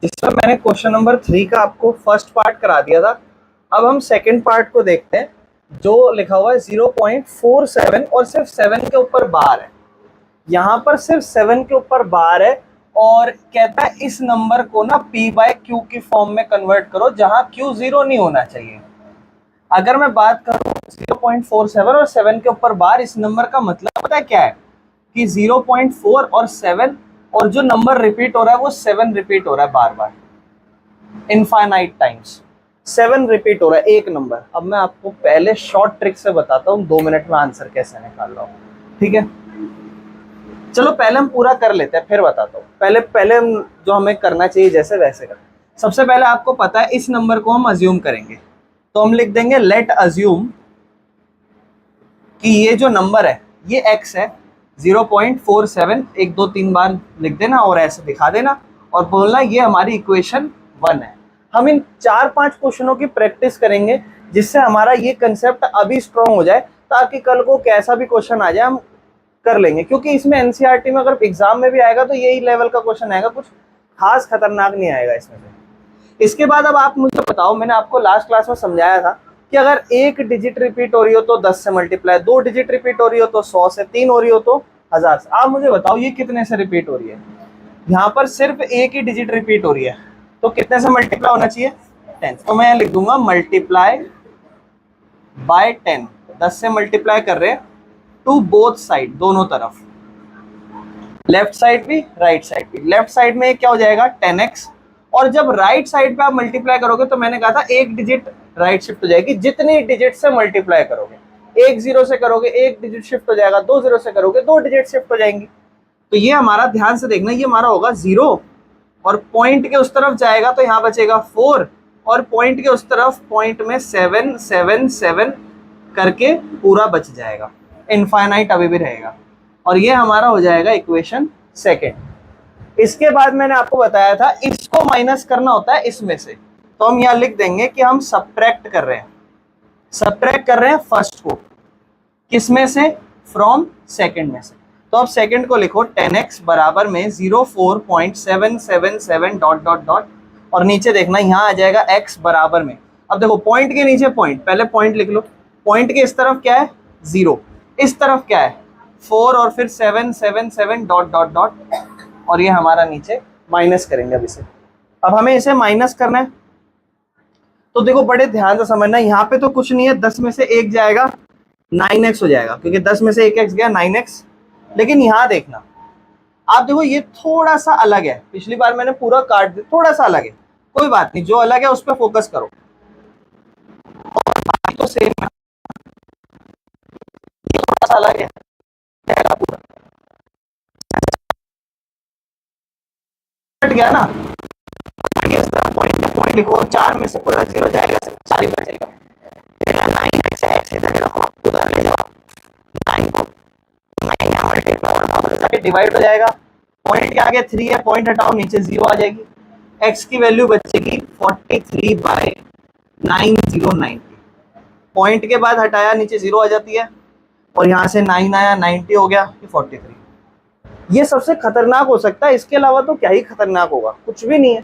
Speaker 1: जिसमें मैंने क्वेश्चन नंबर 3 का आपको फर्स्ट पार्ट करा दिया था। अब हम सेकंड पार्ट को देखते हैं, जो लिखा हुआ है 0.47 और सिर्फ 7 के ऊपर बार है। यहाँ पर सिर्फ 7 के ऊपर बार है, और कहता है इस नंबर को ना p बाय क्यू की फॉर्म में कन्वर्ट करो, जहां q 0 नहीं होना चाहिए। अगर मैं बात करूं 0.47 और 7 के ऊपर बार, इस नंबर का मतलब पता है क्या है कि 0.4 और 7, और जो नंबर रिपीट हो रहा है वो 7 रिपीट हो रहा है बार बार, इनफाइनाइट टाइम्स 7 रिपीट हो रहा है एक नंबर। अब मैं आपको पहले शॉर्ट ट्रिक से बताता हूँ 2 मिनट में आंसर कैसे निकाल रहा हूँ, ठीक है। चलो पहले हम पूरा कर लेते हैं, फिर बताता हूँ। पहले हम जो हमें करना चाहिए जैसे वैसे कर। सबसे पहले आपको पता है इस नंबर को हम अज्यूम करेंगे, तो हम लिख देंगे लेट अज्यूम कि ये जो नंबर है ये x है, 0.47, 1 2 3 बार लिख देना और ऐसे दिखा देना और बोलना ये हमारी इक्वेशन 1 है। हम इन 4-5 क्वेश्चनों की प्रैक्टिस करेंगे, जिससे हमारा ये कंसेप्ट अभी स्ट्रॉन्ग हो जाए, ताकि कल को कैसा भी क्वेश्चन आ जाए हम कर लेंगे। क्योंकि इसमें एनसीईआरटी में अगर एग्जाम में भी आएगा तो यही लेवल का क्वेश्चन आएगा, कुछ खास खतरनाक नहीं आएगा इसमें से। इसके बाद अब आप मुझे बताओ, मैंने आपको लास्ट क्लास में समझाया था कि अगर 1 डिजिट रिपीट हो रही हो तो 10 से मल्टीप्लाई, 2 डिजिट रिपीट हो रही हो तो 100 से, 3 हो रही हो तो 1000 से। आप मुझे बताओ ये कितने से रिपीट हो रही है। यहाँ पर सिर्फ 1 ही डिजिट रिपीट हो रही है, तो कितने से मल्टीप्लाई होना चाहिए, 10। तो मैं लिख दूंगा मल्टीप्लाई बाय 10, 10 से मल्टीप्लाई कर रहे हैं टू बोथ साइड, दोनों तरफ, लेफ्ट साइड भी राइट साइड भी। लेफ्ट साइड में क्या हो जाएगा 10x, और जब राइट साइड पे आप मल्टीप्लाई करोगे तो मैंने कहा था 1 डिजिट राइट शिफ्ट हो जाएगी, जितनी डिजिट से मल्टीप्लाई करोगे। 1 0 से करोगे 1 डिजिट शिफ्ट हो जाएगा, 2 0 से करोगे 2 डिजिट शिफ्ट हो जाएंगी। तो ये हमारा ध्यान से देखना, ये हमारा होगा 0, और पॉइंट के उस तरफ जाएगा तो यहाँ बचेगा 4, और पॉइंट के उस तरफ पॉइंट में 7 7 7 करके पूरा बच जाएगा, इनफाइनाइट अभी भी रहेगा, और ये हमारा हो जाएगा इक्वेशन सेकेंड। इसके बाद मैंने आपको बताया था इसको माइनस करना होता है इसमें से, तो हम यहाँ लिख देंगे कि हम सब्ट्रैक्ट कर रहे हैं, सब्ट्रैक्ट कर रहे हैं फर्स्ट को, किसमें से, फ्रॉम सेकंड में से। तो अब सेकंड को लिखो 10x बराबर में 04.777 डॉट डॉट डॉट, और नीचे देखना यहाँ आ जाएगा x बराबर में। अब देखो पॉइंट के नीचे पॉइंट, पहले पॉइंट लिख लो, पॉइंट के इस तरफ क्या है 0, इस तरफ क्या है 4 और फिर 7 7 7 डॉट डॉट डॉट, और ये हमारा नीचे माइनस करेंगे अब इसे। अब हमें इसे माइनस करना है, तो देखो बड़े ध्यान से समझना, यहाँ पे तो कुछ नहीं है, 10 में से 1 जाएगा 9x हो जाएगा, क्योंकि 10 में से 1x गया 9x। लेकिन यहाँ देखना, आप देखो ये थोड़ा सा अलग है, पिछली बार मैंने पूरा काट दिया, थोड़ा सा अलग है, कोई बात नहीं, जो अलग है उस पर फोकस करो, बाकी तो सेम है, थोड़ा सा अलग है पूरा कट गया ना, पॉइंट पॉइंट लिखो, 4 में से पूरा 0 जाएगा, 4 ही बचेगा, 9x है, x इधर रखो, उधर ले जाओ, 9 को 9 यहाँ मल्टीप्लाई और वापस जाके डिवाइड हो जाएगा, पॉइंट के आगे 3 है, पॉइंट हटाओ, नीचे 0 आ जाएगी, x की वैल्यू बचेगी 43/9090, पॉइंट के बाद हटाया, नीचे 0 आ जाती है, और यहाँ से 9 आया, 90 हो गया, ये 43। ये सबसे खतरनाक हो सकता है, इसके अलावा तो क्या ही खतरनाक होगा, कुछ भी नहीं है।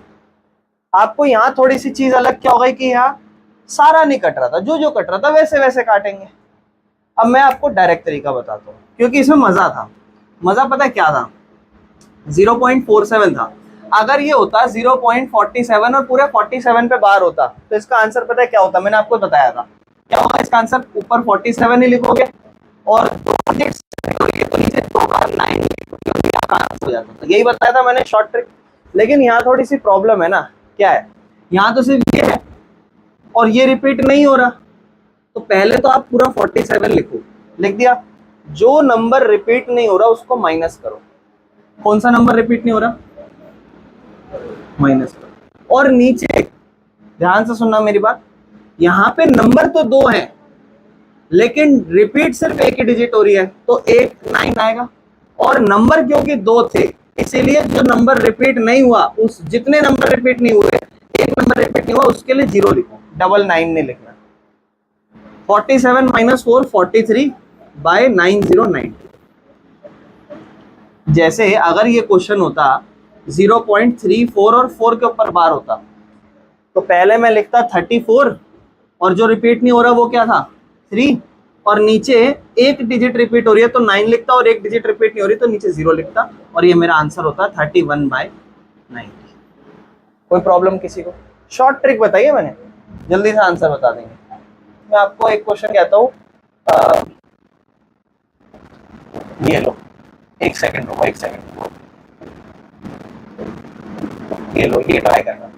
Speaker 1: आपको यहाँ थोड़ी सी चीज अलग क्या हो गई कि यहाँ सारा नहीं कट रहा था, जो जो कट रहा था वैसे वैसे काटेंगे। अब मैं आपको डायरेक्ट तरीका बताता हूँ, क्योंकि इसमें मजा था। मजा पता है क्या था? 0.47 था। अगर ये होता 0.47 और पूरे 47 पे बार होता तो इसका आंसर पता है क्या होता? मैंने आपको बताया था क्या होगा इसका आंसर, ऊपर 47 ही लिखोगे और तो नीचे 2 बार 9 हो जाता था, यही बताया था मैंने शॉर्ट ट्रिक। लेकिन यहाँ थोड़ी सी प्रॉब्लम है ना, क्या है, यहाँ तो सिर्फ ये है और ये रिपीट नहीं हो रहा, तो पहले तो आप पूरा 47 लिखो, लिख दिया, जो नंबर रिपीट नहीं हो रहा उसको माइनस करो। कौन सा नंबर रिपीट नहीं हो रहा? माइनस करो। और नीचे ध्यान से सुनना मेरी बात, यहाँ पे नंबर तो 2 है लेकिन रिपीट सिर्फ एक ही डिजिट हो रही है, तो 9 आएगा। और नंबर क्योंकि 2 थे इसीलिए जो नंबर रिपीट नहीं हुआ, उस जितने नंबर रिपीट नहीं हुए, एक नंबर रिपीट नहीं हुआ उसके लिए 0 लिखो, 9 नहीं लिखना। 47 - 4 43/9090। जैसे अगर ये क्वेश्चन होता 0.34 और 4 के ऊपर बार होता तो पहले मैं लिखता 34 और जो रिपीट नहीं हो रहा वो क्या था 3, और नीचे एक डिजिट रिपीट हो रही है तो 9 लिखता, और एक डिजिट रिपीट नहीं हो रही तो नीचे 0 लिखता, और ये मेरा आंसर होता 31/90। कोई प्रॉब्लम किसी को? शॉर्ट ट्रिक बताइए, मैंने जल्दी से आंसर बता देंगे। मैं आपको एक क्वेश्चन कहता हूँ, ये लो, एक सेकंड रुको, एक सेकंड रुको, ये लो, ये ट्राई करना,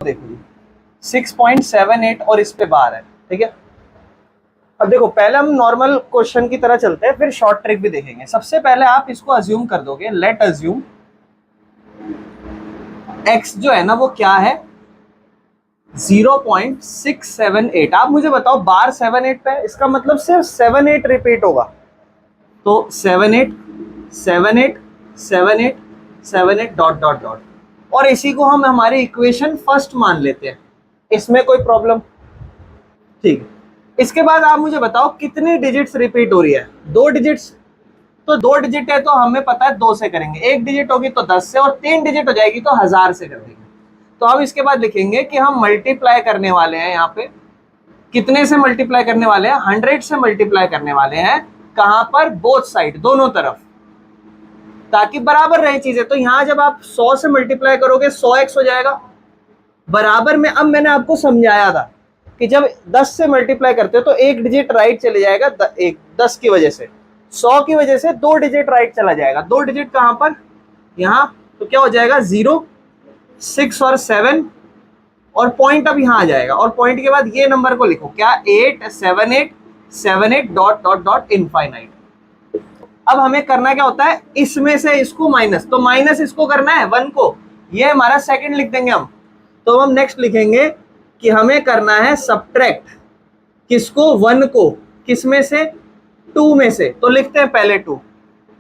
Speaker 1: देखो 6.78 और इस पे बार है, ठीक है। अब देखो पहले हम नॉर्मल क्वेश्चन की तरह चलते हैं, फिर शॉर्ट ट्रिक भी देखेंगे। सबसे पहले आप इसको अज्यूम कर दोगे, लेट अज्यूम x जो है ना वो क्या है 0.678। आप मुझे बताओ बार 78 पे, इसका मतलब सिर्फ 78 रिपीट होगा, तो 78 78 78 78 डॉट डॉट डॉट, और इसी को हम हमारी इक्वेशन फर्स्ट मान लेते हैं, इसमें कोई प्रॉब्लम? ठीक है। इसके बाद आप मुझे बताओ कितनी डिजिट्स रिपीट हो रही है? 2 डिजिट्स, तो 2 डिजिट है तो हमें पता है 2 से करेंगे, 1 डिजिट होगी तो 10 से, और 3 डिजिट हो जाएगी तो 1000 से कर देंगे। तो अब इसके बाद लिखेंगे कि हम मल्टीप्लाई करने वाले हैं, यहाँ पे कितने से मल्टीप्लाई करने वाले हैं? 100 से मल्टीप्लाई करने वाले हैं। कहां पर? बोथ साइड, दोनों तरफ, ताकि बराबर रहे चीजें। तो यहां जब आप 100 से मल्टीप्लाई करोगे 100x हो जाएगा बराबर में। अब मैंने आपको समझाया था कि जब 10 से मल्टीप्लाई करते हो तो एक डिजिट राइट चले जाएगा, 10 की वजह से, 100 की वजह से 2 डिजिट राइट चला जाएगा। 2 डिजिट कहां पर? यहां, तो क्या हो जाएगा 0 6 और 7, और पॉइंट अब यहां आ जाएगा, और पॉइंट के बाद ये नंबर को लिखो, क्या 87878 डॉट डॉट डॉट इनफाइनाइट। अब हमें करना क्या होता है, इसमें से इसको माइनस, तो माइनस इसको करना है 1 को, ये हमारा सेकंड लिख देंगे हम। तो हम नेक्स्ट लिखेंगे कि हमें करना है सब्ट्रैक्ट, किसको? 1 को, किसमें से? 2 में से, तो लिखते हैं पहले 2।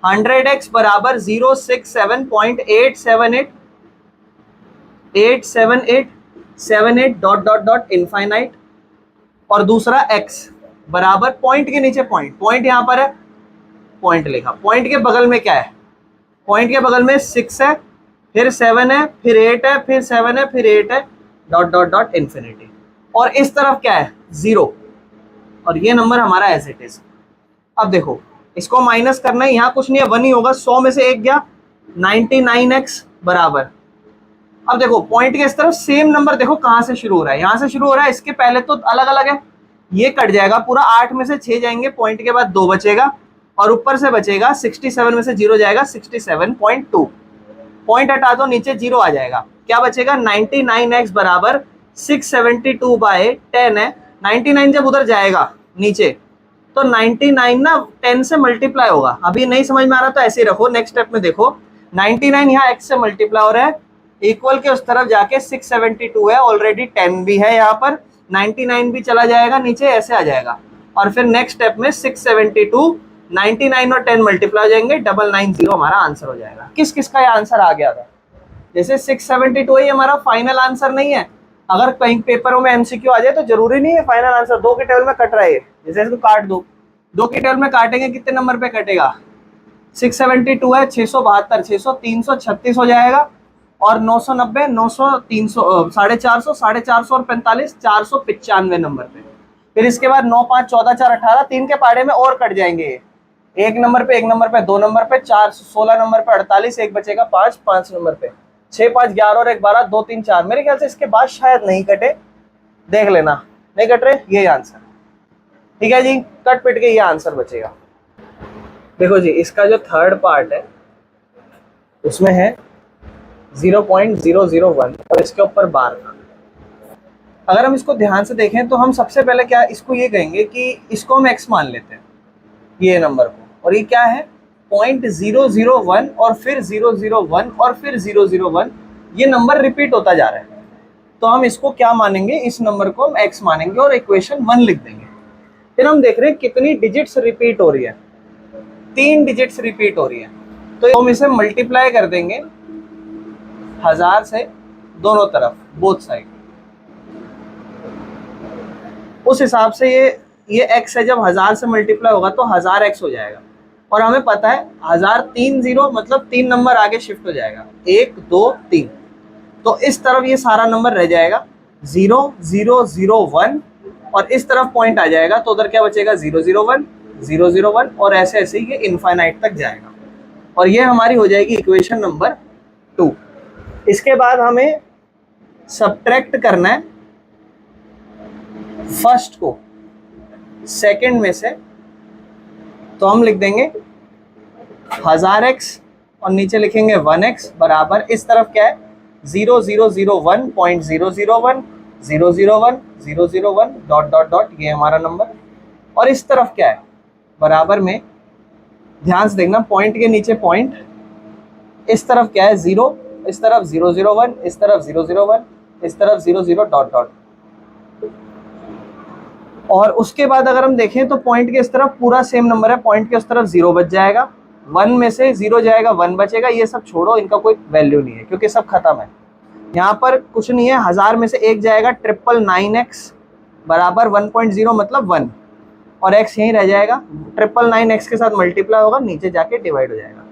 Speaker 1: 100x बराबर 067.878 87878 डॉट डॉट डॉट इनफाइनाइट, और दूसरा x बराबर पॉइंट के नीचे पॉइंट, पॉइंट यहां पर है, पॉइंट लिखा, पॉइंट के बगल में क्या है? पॉइंट के बगल में 6 है, फिर 7 है, फिर 8 है, फिर 7 है, फिर 8 है, डॉट डॉट डॉट इन्फिनिटी। और इस तरफ क्या है? 0, और ये नंबर हमारा एज इट इज। अब देखो इसको माइनस करना है, यहाँ कुछ नहीं है, 1 ही होगा, 100 में से 1 गया, 99x बराबर। अब देखो पॉइंट के इस तरफ सेम नंबर, देखो कहां से शुरू हो रहा है, यहां से शुरू हो रहा है, इसके पहले तो अलग अलग है, ये कट जाएगा पूरा, 8 में से 6 जाएंगे, पॉइंट के बाद 2 बचेगा, और ऊपर से बचेगा 67 में से 0 जाएगा 67.2, पॉइंट हटा दो नीचे 0 आ जाएगा, क्या बचेगा 99x बराबर 672/10 है। 99 जब उधर जाएगा नीचे तो 99 ना 10 से मल्टीप्लाई होगा। अभी नहीं समझ में आ रहा तो ऐसे ही रखो, नेक्स्ट स्टेप में देखो 99 यहाँ x से मल्टीप्लाई हो रहा है, इक्वल के उस तरफ जाके 672 है, ऑलरेडी 10 भी है यहाँ पर, 99 भी चला जाएगा नीचे, ऐसे आ जाएगा। और फिर नेक्स्ट स्टेप में 672 99 और 10 मल्टीप्लाई हो जाएंगे, 990 हमारा आंसर हो जाएगा। किस किस का ये आंसर आ गया था? जैसे 672 ही हमारा फाइनल आंसर नहीं है, अगर कहीं पेपरों में एमसीक्यू आ जाए तो जरूरी नहीं है फाइनल आंसर। 2 के टेबल में कट रहा है, जैसे इसको काट दो, 2 के टेबल में काटेंगे कितने नंबर पे कटेगा? 672 है, 672, 600, 336 हो जाएगा, और 990, 900, 300, 450, 450 और 45, 495 नंबर पे। फिर इसके बाद 9, 5, 14, 4, 18, 3 के पाड़े में और कट जाएंगे, एक नंबर पे, एक नंबर पे, 2 नंबर पे, 4, 16 नंबर पे 48, एक बचेगा 5, 5 नंबर पे, 6, 5, 11 और 1, 12, 2, 3, 4। मेरे ख्याल से इसके बाद शायद नहीं कटे, देख लेना, नहीं कट रहे, यही आंसर। ठीक है जी, कट पिट के ये आंसर बचेगा। देखो जी, इसका जो थर्ड पार्ट है उसमें है 0.001 और इसके ऊपर बार था। अगर हम इसको ध्यान से देखें तो हम सबसे पहले क्या इसको ये कहेंगे कि इसको हम x मान लेते हैं, ये नंबर को, और ये क्या है 0.001 और फिर 001 और फिर 001, ये नंबर रिपीट होता जा रहा है। तो हम इसको क्या मानेंगे, इस नंबर को हम x मानेंगे और इक्वेशन 1 लिख देंगे। फिर हम देख रहे हैं कितनी डिजिट्स रिपीट हो रही है, 3 डिजिट्स रिपीट हो रही है, तो हम इसे मल्टीप्लाई कर देंगे 1000 से दोनों तरफ, बोथ साइड। उस हिसाब से ये x है, जब 1000 से मल्टीप्लाई होगा तो 1000x हो जाएगा। और हमें पता है 1000 3 0 मतलब 3 नंबर आगे शिफ्ट हो जाएगा, 1 2 3, तो इस तरफ ये सारा नंबर रह जाएगा 0 0 0 1, और इस तरफ पॉइंट आ जाएगा तो उधर क्या बचेगा 0 0 1 0 0 1, और ऐसे ऐसे ये इनफाइनाइट तक जाएगा। और ये हमारी हो जाएगी इक्वेशन नंबर 2। इसके बाद हमें सब्ट्रैक्ट करना है फर्स्ट को सेकंड में से, तो हम लिख देंगे 1000x और नीचे लिखेंगे 1x बराबर, इस तरफ क्या है 0001.001 001 001 डॉट डॉट डॉट, ये हमारा नंबर। और इस तरफ क्या है बराबर में, ध्यान से देखना पॉइंट के नीचे पॉइंट, इस तरफ क्या है 0, इस तरफ 001, इस तरफ 001, इस तरफ 00 डॉट डॉट। और उसके बाद अगर हम देखें तो पॉइंट के इस तरफ पूरा सेम नंबर है, पॉइंट के उस तरफ 0 बच जाएगा, 1 में से 0 जाएगा 1 बचेगा। ये सब छोड़ो, इनका कोई वैल्यू नहीं है क्योंकि सब खत्म है, यहाँ पर कुछ नहीं है। 1000 में से 1 जाएगा, 999x बराबर 1.0 मतलब 1, और x यहीं रह जाएगा, 999x के साथ मल्टीप्लाई होगा, नीचे जाके डिवाइड हो जाएगा,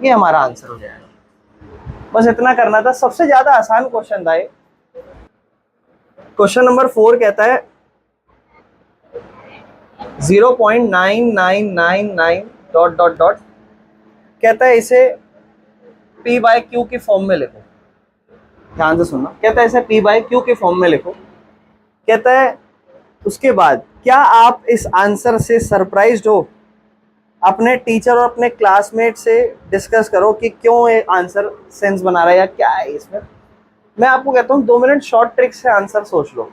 Speaker 1: ये हमारा आंसर हो जाएगा। बस इतना करना था, सबसे ज्यादा आसान क्वेश्चन था ये। क्वेश्चन नंबर 4 कहता है 0.9999 डॉट डॉट डॉट, कहता है इसे p/q की फॉर्म में लिखो। ध्यान से सुनना, कहता है इसे p/q की फॉर्म में लिखो। कहता है उसके बाद क्या आप इस आंसर से सरप्राइज्ड हो? अपने टीचर और अपने क्लासमेट से डिस्कस करो कि क्यों ये आंसर सेंस बना रहा है या क्या है इसमें। मैं आपको कहता हूँ 2 मिनट शॉर्ट ट्रिक से आंसर सोच लो।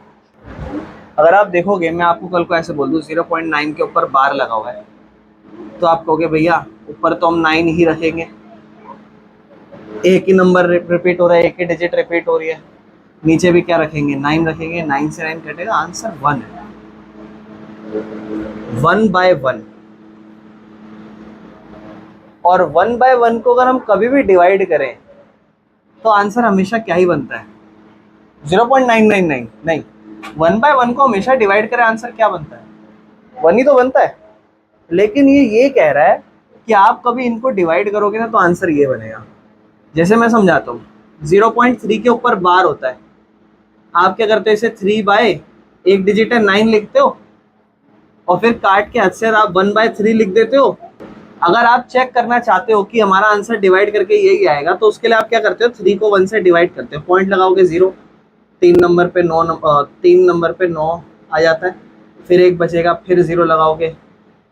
Speaker 1: अगर आप देखोगे, मैं आपको कल को ऐसे बोल दूँ 0.9 के ऊपर बार लगा हुआ है, तो आप कहोगे भैया ऊपर तो हम 9 ही रखेंगे, एक ही नंबर रिपीट हो रहा है, एक ही डिजिट रिपीट हो रही है, नीचे भी क्या रखेंगे 9 रखेंगे, 9 से 9 कटेगा, आंसर 1 है। 1/1, और 1/1 को अगर हम कभी भी डिवाइड करें तो आंसर हमेशा क्या ही बनता है 0.999 नहीं, 1/1 को हमेशा डिवाइड करें आंसर क्या बनता है 1 ही तो बनता है। लेकिन ये कह रहा है कि आप कभी इनको डिवाइड करोगे ना तो आंसर ये बनेगा। जैसे मैं समझाता हूँ, 0.3 के ऊपर बार होता है, आप क्या करते हो इसे 3/, एक डिजिट है 9 लिखते हो, और फिर काट के हद से आप 1/3 लिख देते हो। अगर आप चेक करना चाहते हो कि हमारा आंसर डिवाइड करके यही आएगा तो उसके लिए आप क्या करते हो 3 को 1 से डिवाइड करते हो, पॉइंट लगाओगे 0, 3 नंबर पे 9 आ जाता है, फिर 1 बचेगा, फिर 0 लगाओगे,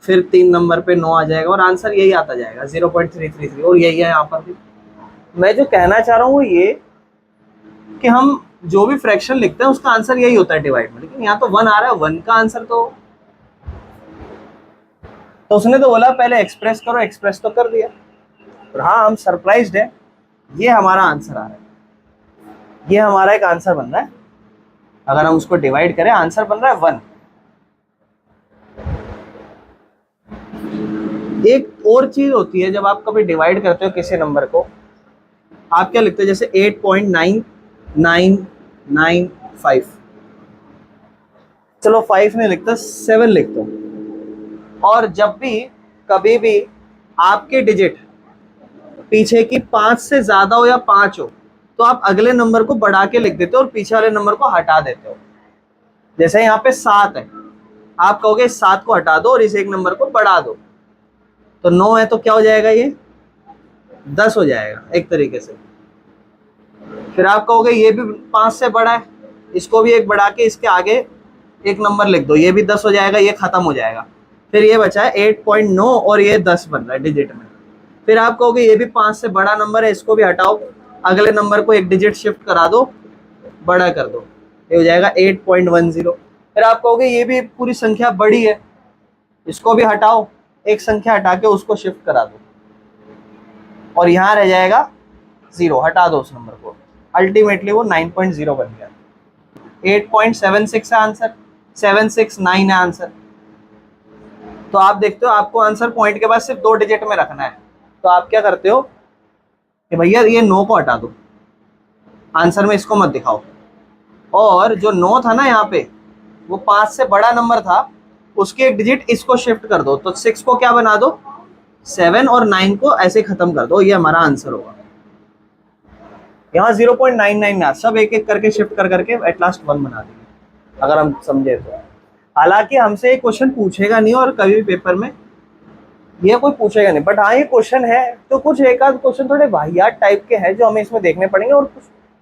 Speaker 1: फिर 3 नंबर पे 9 आ जाएगा और आंसर यही आता जाएगा 0.333 और यही है यहाँ पर भी। मैं जो कहना चाह रहा हूँ वो ये कि हम जो भी फ्रैक्शन लिखते हैं उसका आंसर यही होता है डिवाइड में, लेकिन यहाँ तो 1 आ रहा है, 1 का आंसर तो उसने तो बोला पहले एक्सप्रेस करो, एक्सप्रेस तो कर दिया। और हाँ हम सरप्राइज्ड है, ये हमारा आंसर आ रहा है, ये हमारा एक आंसर बन रहा है। अगर हम उसको डिवाइड करें आंसर बन रहा है 1। एक और चीज होती है, जब आप कभी डिवाइड करते हो किसी नंबर को, आप क्या लिखते हो, जैसे 8.9995, चलो 5 नहीं लिखता, 7 लिखता हूं। और जब भी कभी भी आपके डिजिट पीछे की 5 से ज्यादा हो या 5 हो तो आप अगले नंबर को बढ़ा के लिख देते हो और पीछे वाले नंबर को हटा देते हो। जैसे यहाँ पे 7 है, आप कहोगे इस 7 को हटा दो और इस एक नंबर को बढ़ा दो, तो 9 है तो क्या हो जाएगा, ये 10 हो जाएगा एक तरीके से। फिर आप कहोगे ये भी 5 से बड़ा है, इसको भी एक बढ़ा के इसके आगे एक नंबर लिख दो, ये भी 10 हो जाएगा, ये खत्म हो जाएगा। फिर ये बचा है 8.9 और ये 10 बन रहा है डिजिट में। फिर आप कहोगे ये भी 5 से बड़ा नंबर है, इसको भी हटाओ, अगले नंबर को एक डिजिट शिफ्ट करा दो, बड़ा कर दो, ये हो जाएगा 8.10। फिर आप कहोगे ये भी पूरी संख्या बड़ी है, इसको भी हटाओ, एक संख्या हटा के उसको शिफ्ट करा दो और यहाँ रह जाएगा 0, हटा दो उस नंबर को, अल्टीमेटली वो 9.0 बन गया। 8.76 है आंसर, 769 है आंसर। तो आप देखते हो आपको आंसर पॉइंट के बाद सिर्फ 2 डिजिट में रखना है, तो आप क्या करते हो कि भैया ये 9 को हटा दो, आंसर में इसको मत दिखाओ, और जो 9 था ना यहाँ पे वो 5 से बड़ा नंबर था, उसके एक डिजिट इसको शिफ्ट कर दो, तो 6 को क्या बना दो 7 और 9 को ऐसे खत्म कर दो, ये हमारा आंसर होगा। यहाँ 0.99 सब एक एक करके शिफ्ट कर करके एट लास्ट 1 बना देंगे अगर हम समझे तो। हालांकि हमसे ये क्वेश्चन पूछेगा नहीं और कभी भी पेपर में ये कोई पूछेगा नहीं, बट हाँ ये क्वेश्चन है तो कुछ एक आध क्वेश्चन थोड़े वाहियात टाइप के हैं जो हमें इसमें देखने पड़ेंगे, और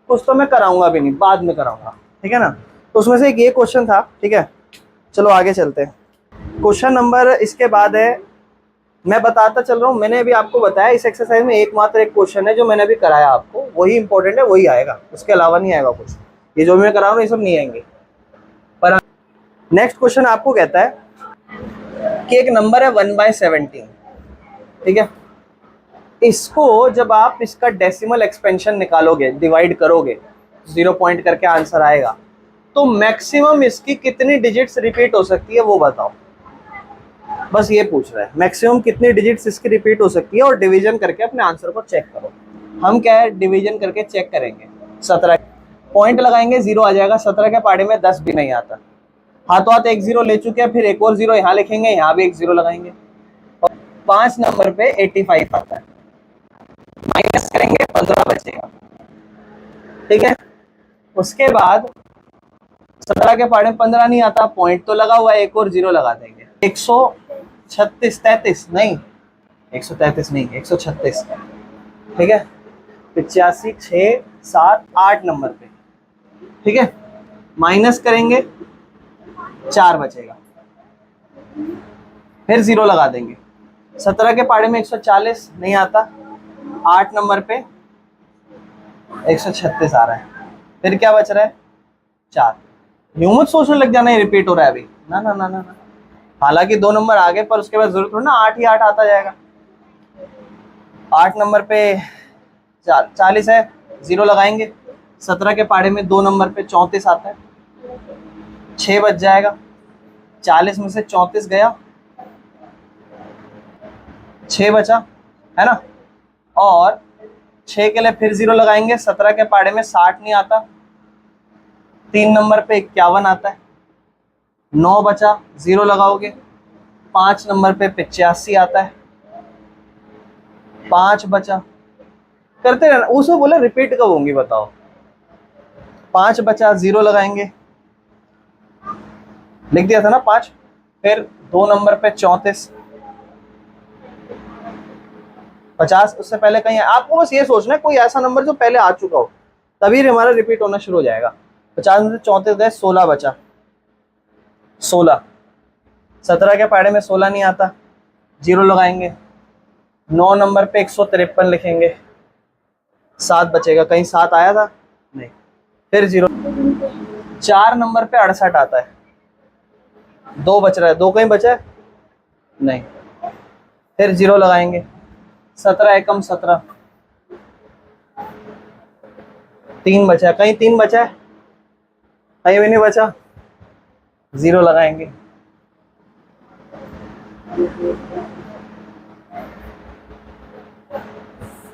Speaker 1: कुछ तो मैं कराऊंगा भी नहीं, बाद में कराऊंगा, ठीक है ना। तो उसमें से एक ये क्वेश्चन था, ठीक है। चलो आगे चलते हैं। क्वेश्चन नंबर इसके बाद है, मैं बताता चल रहा हूँ, मैंने अभी आपको बताया इस एक्सरसाइज में एकमात्र एक क्वेश्चन है जो मैंने अभी कराया आपको, वही इंपॉर्टेंट है, वही आएगा, उसके अलावा नहीं आएगा कुछ। ये जो मैं करा रहा हूँ ये सब नहीं आएंगे। पर नेक्स्ट क्वेश्चन आपको कहता है कि एक नंबर है 1/17, ठीक है। इसको जब आप इसका डेसिमल एक्सपेंशन निकालोगे, डिवाइड करोगे, 0 पॉइंट करके आंसर आएगा, तो मैक्सिमम इसकी कितनी डिजिट्स रिपीट हो सकती है वो बताओ। बस ये पूछ रहा है मैक्सिमम कितनी डिजिट्स इसकी रिपीट हो सकती है, और डिवीजन करके अपने आंसर को चेक करो। हम क्या है डिवीजन करके चेक करेंगे। 17 पॉइंट लगाएंगे 0 आ जाएगा, 17 के पाड़े में 10 भी नहीं आता, हाथों हाथ एक 0 ले चुके हैं, फिर एक और 0 यहाँ लिखेंगे, यहाँ भी एक 0 लगाएंगे, और 5 नंबर पे 85 आता है, माइनस करेंगे 15 बचेगा, ठीक है। उसके बाद 17 के पाड़े में 15 नहीं आता, पॉइंट तो लगा हुआ है, एक और 0 लगा देंगे, 136 नहीं 133 नहीं 136, ठीक है। 85 6 7 8 नंबर पे, ठीक है, माइनस करेंगे 4 बचेगा, फिर 0 लगा देंगे। 17 के पाड़े में 140 नहीं आता, 8 नंबर पे 136 आ रहा है, फिर क्या बच रहा है 4। यूं मत सोचने लग जाना ये रिपीट हो रहा है अभी, ना ना ना ना ना, हालांकि 2 नंबर आगे पर उसके बाद जरूरत थोड़ी ना 8 ही 8 आता जाएगा। 8 नंबर पे 40 है, 0 लगाएंगे, 17 के पाड़े में 2 नंबर पे 34 आता है, 6 बच जाएगा, 40 में से 34 गया, 6 बचा, है ना। और 6 के लिए फिर 0 लगाएंगे, 17 के पाड़े में 60 नहीं आता, 3 नंबर पे 51 आता है, 9 बचा, 0 लगाओगे, 5 नंबर पे 85 आता है, 5 बचा, करते रहना। उसमें बोले रिपीट कब होंगी बताओ, 5 बचा, 0 लगाएंगे, लिख दिया था ना 5, फिर 2 नंबर पे 34, 50 उससे पहले कहीं है। आपको बस ये सोचना है कोई ऐसा नंबर जो पहले आ चुका हो, तभी हमारा रिपीट होना शुरू हो जाएगा। 50 में से 34 गए, 16 बचा, 16 17 के पहाड़े में 16 नहीं आता, 0 लगाएंगे। 9 नंबर पे 153 लिखेंगे, 7 बचेगा, कहीं 7 आया था नहीं, फिर 0। 4 नंबर पे 68 आता है, 2 बच रहा है, 2 कहीं बचा है नहीं, फिर 0 लगाएंगे। 17 एकम 17, 3 बचा है, कहीं 3 बचा है, कहीं भी नहीं बचा, 0 लगाएंगे।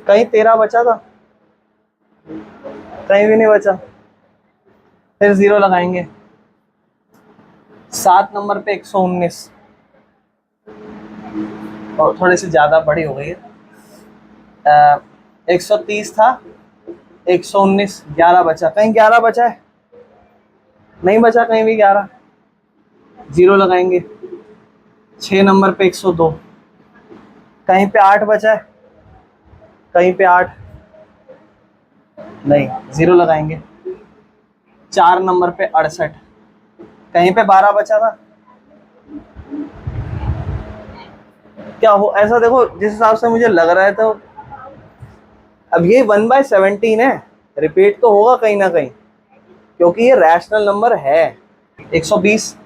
Speaker 1: कहीं 13 बचा था, कहीं भी नहीं बचा, फिर 0 लगाएंगे। 7 नंबर पे 119, और थोड़ी सी ज्यादा बड़ी हो गई है। 130 था, 119, 11 बचा, कहीं 11 बचा है नहीं बचा, कहीं भी 11, 0 लगाएंगे। 6 नंबर पे 102, कहीं पे 8 बचा है, कहीं पे 8 नहीं, 0 लगाएंगे। 4 नंबर पे 68, कहीं पे 12 बचा था, क्या हो ऐसा, देखो जिस हिसाब से मुझे लग रहा है तो अब ये 1/17 है, रिपीट तो होगा कहीं ना कहीं, क्योंकि ये रैशनल नंबर है। 120,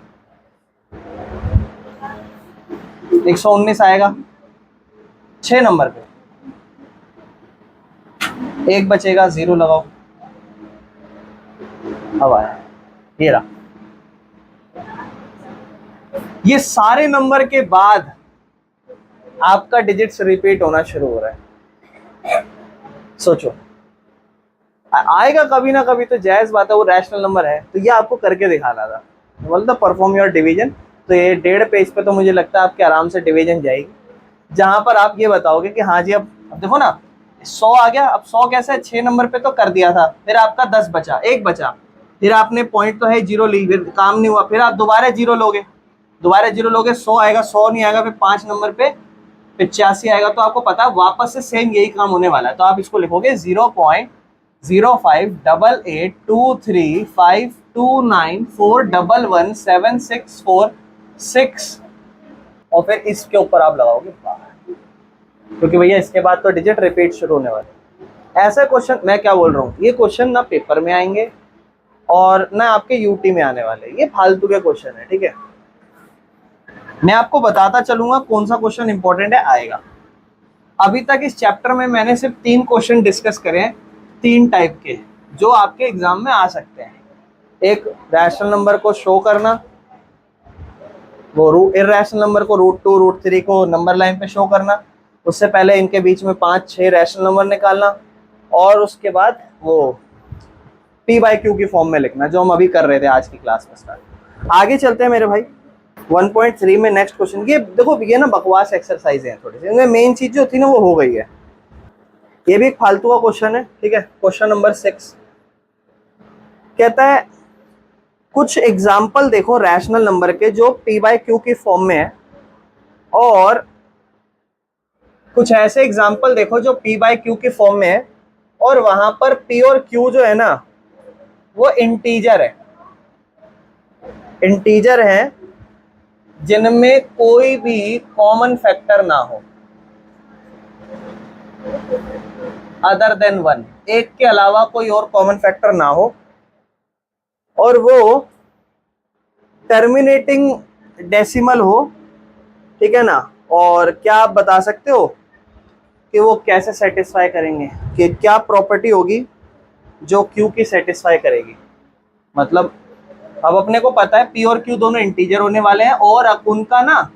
Speaker 1: 119 आएगा 6 नंबर पे, 1 बचेगा, 0 लगाओ। अब आया, ये रहा। ये सारे नंबर के बाद आपका डिजिट्स रिपीट होना शुरू हो रहा है। सोचो, आएगा कभी ना कभी तो, जायज बात है, वो रैशनल नंबर है, तो ये आपको करके दिखाना था, मतलब परफॉर्म योर डिवीजन। तो ये 1.5 पेज पे तो मुझे लगता है आपके आराम से डिवीजन जाएगी, जहां पर आप ये बताओगे कि हाँ जी, अब देखो ना 100 आ गया। अब 100 कैसे, 6 नंबर पे तो कर दिया था, फिर आपका 10 बचा, 1 बचा, फिर आपने पॉइंट तो है 0 ली, फिर काम नहीं हुआ, फिर आप दोबारा 0 लोगे, दोबारा 0 लोगे, 100 आएगा, 100 नहीं आएगा, फिर 5 नंबर पे 85 आएगा, तो आपको पता है वापस से सेम यही काम होने वाला है। तो आप इसको लिखोगे 0.0588235294117646, और फिर इसके ऊपर आप लगाओगे, क्योंकि भैया इसके बाद तो डिजिट रिपीट शुरू होने वाले। ऐसे क्वेश्चन, मैं क्या बोल रहा हूँ, ये क्वेश्चन ना पेपर में आएंगे और ना आपके यूटी में आने वाले, ये फालतू के क्वेश्चन है, ठीक है। मैं आपको बताता चलूंगा कौन सा क्वेश्चन इंपॉर्टेंट है, आएगा। अभी तक इस चैप्टर में मैंने सिर्फ 3 क्वेश्चन डिस्कस करे हैं, 3 टाइप के, जो आपके एग्जाम में आ सकते हैं। एक रैशनल नंबर को शो करना, वो इरैशनल नंबर को √2 √3 को नंबर लाइन पे शो करना, उससे पहले इनके बीच में 5-6 रैशनल नंबर निकालना, और उसके बाद वो P/Q की फॉर्म में लिखना, जो हम अभी कर रहे थे आज की क्लास में स्टार्ट। आगे चलते हैं मेरे भाई 1.3 में। नेक्स्ट क्वेश्चन, ये देखो ये ना बकवास एक्सरसाइज है थोड़ी सी, इनमें मेन चीज जो थी ना वो हो गई है। ये भी एक फालतू का क्वेश्चन है, ठीक है। क्वेश्चन नंबर 6 कहता है कुछ एग्जाम्पल देखो रैशनल नंबर के जो P/Q की फॉर्म में है, और कुछ ऐसे एग्जाम्पल देखो जो P/Q की फॉर्म में है, और वहां पर P और Q जो है ना वो इंटीजर है, इंटीजर है जिनमें कोई भी कॉमन फैक्टर ना हो अदर देन 1, एक के अलावा कोई और कॉमन फैक्टर ना हो, और वो टर्मिनेटिंग डेसिमल हो, ठीक है ना। और क्या आप बता सकते हो कि वो कैसे सेटिस्फाई करेंगे, कि क्या प्रॉपर्टी होगी जो Q की सेटिस्फाई करेगी। मतलब अब अपने को पता है P और Q दोनों इंटीजर होने वाले हैं, और उनका ना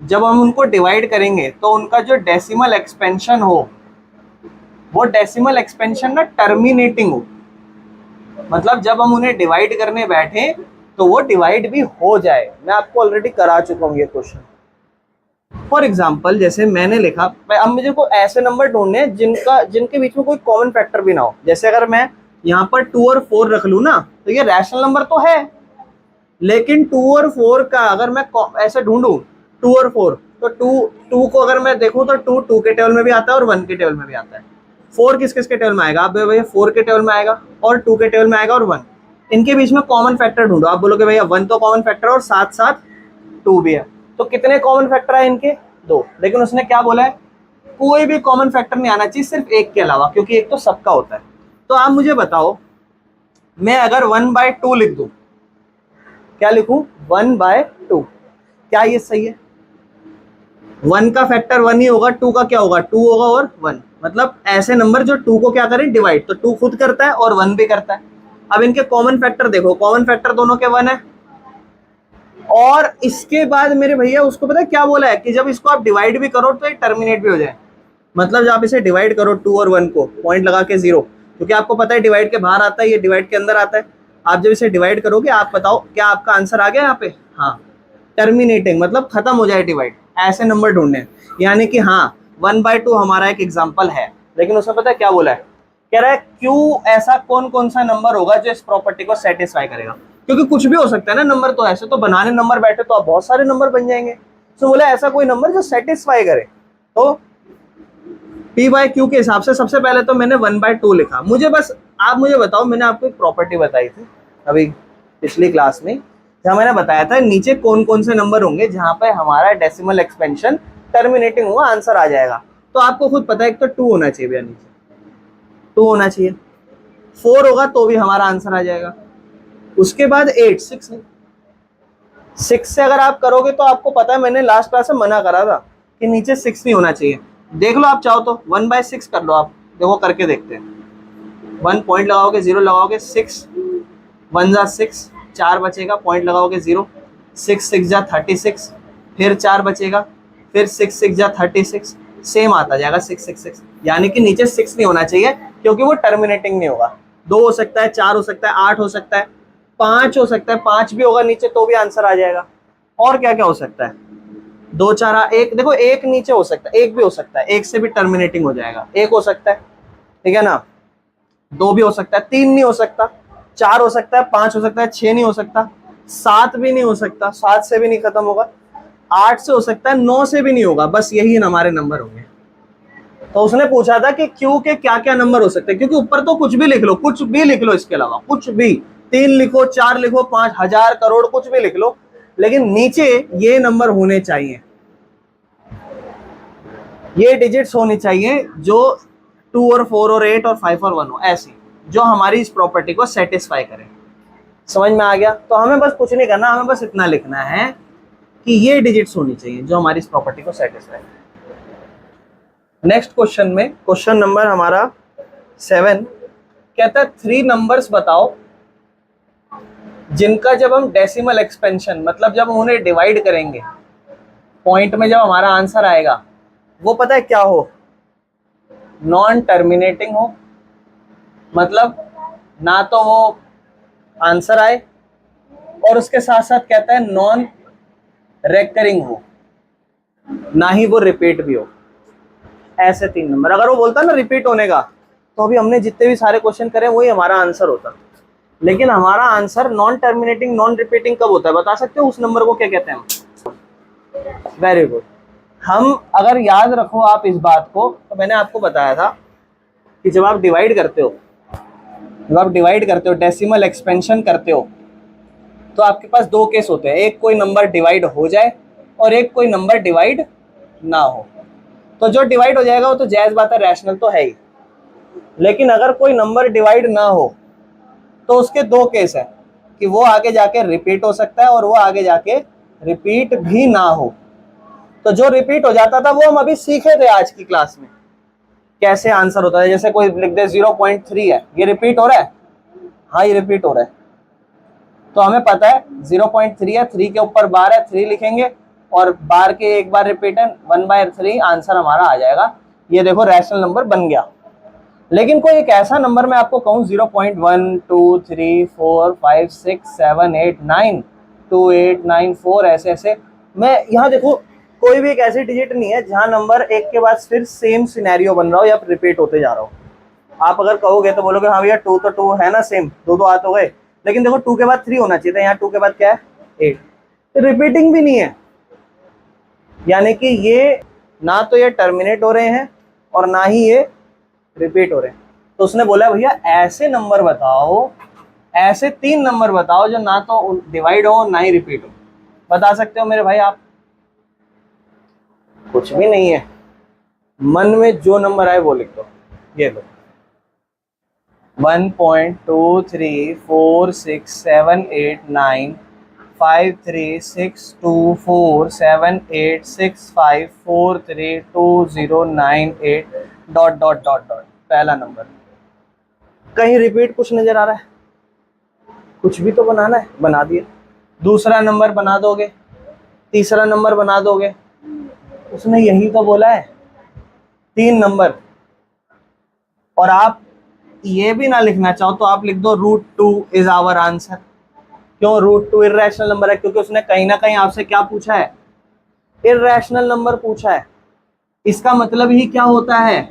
Speaker 1: जब हम उनको डिवाइड करेंगे तो उनका जो डेसिमल एक्सपेंशन हो, वो डेसिमल एक्सपेंशन ना टर्मिनेटिंग हो, मतलब जब हम उन्हें डिवाइड करने बैठे तो वो डिवाइड भी हो जाए। मैं आपको ऑलरेडी करा चुका हूँ ये क्वेश्चन। फॉर एग्जाम्पल जैसे मैंने लिखा, अब मुझे को ऐसे नंबर ढूंढने हैं जिनके बीच में कोई कॉमन फैक्टर भी ना हो। जैसे अगर मैं यहाँ पर 2 और 4 रख लूँ ना, तो ये रैशनल नंबर तो है, लेकिन 2 और 4 का अगर मैं ऐसे ढूंढूं 2 और 4, तो 2 को अगर मैं देखूं तो 2 के टेबल में भी आता है और 1 के टेबल में भी आता है। 4 किस किस के टेबल में आएगा, आप भैया 4 के टेबल में आएगा और 2 के टेबल में आएगा और 1। इनके बीच में कॉमन फैक्टर ढूंढो। आप बोलोगे भैया 1 तो कॉमन फैक्टर और साथ साथ 2 भी है। तो कितने कॉमन फैक्टर है इनके? 2। लेकिन उसने क्या बोला है, कोई भी कॉमन फैक्टर नहीं आना चाहिए सिर्फ एक के अलावा, क्योंकि एक तो सबका होता है। तो आप मुझे बताओ, मैं अगर 1/2 लिख दूं, क्या लिखूं? 1/2, क्या ये सही है? 1 का फैक्टर 1 ही होगा, 2 का क्या होगा? 2 होगा और 1, मतलब ऐसे नंबर जो 2 को क्या करें? डिवाइड। तो 2 खुद करता है और 1 भी करता है। अब इनके कॉमन फैक्टर देखो, कॉमन फैक्टर दोनों के 1 है। और इसके बाद मेरे भैया उसको पता है क्या बोला है कि जब इसको आप डिवाइड भी करो तो ये टर्मिनेट भी हो जाए। मतलब जब आप इसे डिवाइड करो 2 और 1 को, पॉइंट लगा के 0, क्योंकि आपको पता है डिवाइड के बाहर आता है, ये डिवाइड के अंदर आता है। आप जब इसे डिवाइड करोगे, आप बताओ क्या आपका आंसर आ गया यहाँ पे? हाँ, टर्मिनेटिंग, मतलब खत्म हो जाए डिवाइड। ऐसे नंबर ढूंढने, यानी कि हाँ 1/2 हमारा एक एग्जाम्पल है। लेकिन उसमें पता है क्या बोला है? कह रहा है क्यों, ऐसा कौन कौन सा नंबर होगा जो इस प्रॉपर्टी को सेटिस्फाई करेगा? क्योंकि कुछ भी हो सकता है ना नंबर, तो ऐसे तो बनाने नंबर बैठे तो आप बहुत सारे नंबर बन जाएंगे। तो बोला ऐसा कोई नंबर जो सेटिस्फाई करे। तो P/Q के हिसाब से सबसे पहले तो मैंने 1/2 लिखा। मुझे बस आप मुझे बताओ, मैंने आपको एक प्रॉपर्टी बताई थी अभी पिछली क्लास में, जहाँ मैंने बताया था नीचे कौन कौन से नंबर होंगे जहाँ पे हमारा डेसिमल एक्सपेंशन टर्मिनेटिंग हुआ आंसर आ जाएगा। तो आपको खुद पता है, एक तो 2 होना चाहिए भैया, नीचे 2 होना चाहिए, 4 होगा तो भी हमारा आंसर आ जाएगा। उसके बाद 8, 6 नहीं, 6 से अगर आप करोगे तो आपको पता है मैंने लास्ट क्लास में मना करा था कि नीचे 6 नहीं होना चाहिए। देख लो आप चाहो तो 1/6 कर लो, आप देखो करके देखते हैं। 1 पॉइंट लगाओगे, 0 लगाओगे, 6 1 जा 6, 4 बचेगा, पॉइंट लगाओगे 0, 6 6 जा 36, फिर 4 बचेगा, फिर 6 6 जा 36, सेम आता जाएगा 6 6 6। यानी कि नीचे 6 नहीं होना चाहिए, क्योंकि वो टर्मिनेटिंग नहीं होगा। 2 हो सकता है, 4 हो सकता है, 8 हो सकता है, 5 हो सकता है, 5 भी होगा नीचे तो भी आंसर आ जाएगा। और क्या क्या हो सकता है? 2 4 1, देखो 1 नीचे हो सकता है, 1 भी हो सकता है, 1 से भी टर्मिनेटिंग हो जाएगा, 1 हो सकता है, ठीक है ना। 2 भी हो सकता है, 3 नहीं हो सकता, 4 हो सकता है, 5 हो सकता है, 6 नहीं हो सकता, 7 भी नहीं हो सकता, 7 से भी नहीं खत्म होगा, 8 से हो सकता है, 9 से भी नहीं होगा। बस यही हमारे नंबर होंगे। तो उसने पूछा था कि क्यू के क्या क्या नंबर हो सकते हैं, क्योंकि ऊपर तो कुछ भी लिख लो, कुछ भी लिख लो, इसके अलावा कुछ भी, 3 लिखो, 4 लिखो, 5 1000 करोड़ कुछ भी लिख लो, लेकिन नीचे ये नंबर होने चाहिए, ये डिजिट्स होनी चाहिए जो 2 और 4 और 8 और 5 और 1 हो, ऐसी जो हमारी इस प्रॉपर्टी को सेटिस्फाई करे। समझ में आ गया? तो हमें बस कुछ नहीं करना, हमें बस इतना लिखना है कि ये डिजिट्स होनी चाहिए जो हमारी इस प्रॉपर्टी को सेटिस्फाई करे। नेक्स्ट क्वेश्चन में, क्वेश्चन नंबर हमारा 7 कहता है 3 नंबर्स बताओ जिनका जब हम डेसिमल एक्सपेंशन, मतलब जब हम उन्हें डिवाइड करेंगे पॉइंट में, जब हमारा आंसर आएगा वो पता है क्या हो? नॉन टर्मिनेटिंग हो, मतलब ना तो वो आंसर आए, और उसके साथ साथ कहता है नॉन रेकरिंग हो, ना ही वो रिपीट भी हो। ऐसे 3 नंबर। अगर वो बोलता ना रिपीट होने का, तो अभी हमने जितने भी सारे क्वेश्चन करे वही हमारा आंसर होता। लेकिन हमारा answer non terminating non repeating कब होता है बता सकते हो? उस नंबर को क्या कहते हैं? Very good. हम अगर याद रखो आप इस बात को, तो मैंने आपको बताया था कि जब आप डिवाइड करते हो, डेसिमल एक्सपेंशन करते हो, तो आपके पास 2 केस होते हैं, एक कोई नंबर डिवाइड हो जाए और एक कोई नंबर डिवाइड ना हो। तो जो डिवाइड हो जाएगा वो तो जायज बात है, रैशनल तो है ही। लेकिन अगर कोई नंबर डिवाइड ना हो तो उसके 2 केस है कि वो आगे जाके रिपीट हो सकता है और वो आगे जाके रिपीट भी ना हो। तो जो रिपीट हो जाता था वो हम अभी सीखे थे आज की क्लास में, कैसे आंसर होता है। जैसे कोई लिख दे 0.3 है, ये रिपीट हो रहा है, हाँ ये रिपीट हो रहा है, तो हमें पता है 0.3 है, 3 के ऊपर बार है, 3 लिखेंगे और बार के एक बार रिपीट है, 1/3 आंसर हमारा आ जाएगा। ये देखो रैशनल नंबर बन गया। लेकिन कोई एक ऐसा नंबर मैं आपको कहूँ 0.1 2 3 4 5 6 7 8 9 2 8 9 4 ऐसे ऐसे, मैं यहाँ देखो कोई भी एक ऐसी डिजिट नहीं है जहाँ नंबर एक के बाद फिर सेम सिनेरियो बन रहा हो या रिपीट होते जा रहा हो। आप अगर कहोगे तो बोलोगे हाँ भैया 2 तो 2 है ना, सेम 2 आ तो गए, लेकिन देखो 2 के बाद 3 होना चाहिए था, यहाँ 2 के बाद क्या है 8, तो रिपीटिंग भी नहीं है। यानी कि ये ना तो ये टर्मिनेट हो रहे हैं और ना ही ये रिपीट हो रहे हैं। तो उसने बोला भैया ऐसे नंबर बताओ, ऐसे 3 नंबर बताओ जो ना तो डिवाइड हो ना ही रिपीट हो। बता सकते हो मेरे भाई आप? कुछ भी नहीं है, मन में जो नंबर आए वो लिख दो। ये लो 1.2346789536247865432098 डॉट डॉट डॉट डॉट। पहला नंबर कहीं रिपीट कुछ नजर आ रहा है? कुछ भी तो बनाना है, बना दिए। दूसरा नंबर बना दोगे, तीसरा नंबर बना दोगे, उसने यही तो बोला है 3 नंबर। और आप ये भी ना लिखना चाहो तो आप लिख दो √2 इज आवर आंसर। क्यों √2 इर्रेशनल नंबर है? क्योंकि उसने कहीं ना कहीं आपसे क्या पूछा है? इर्रेशनल नंबर पूछा है। इसका मतलब ही क्या होता है?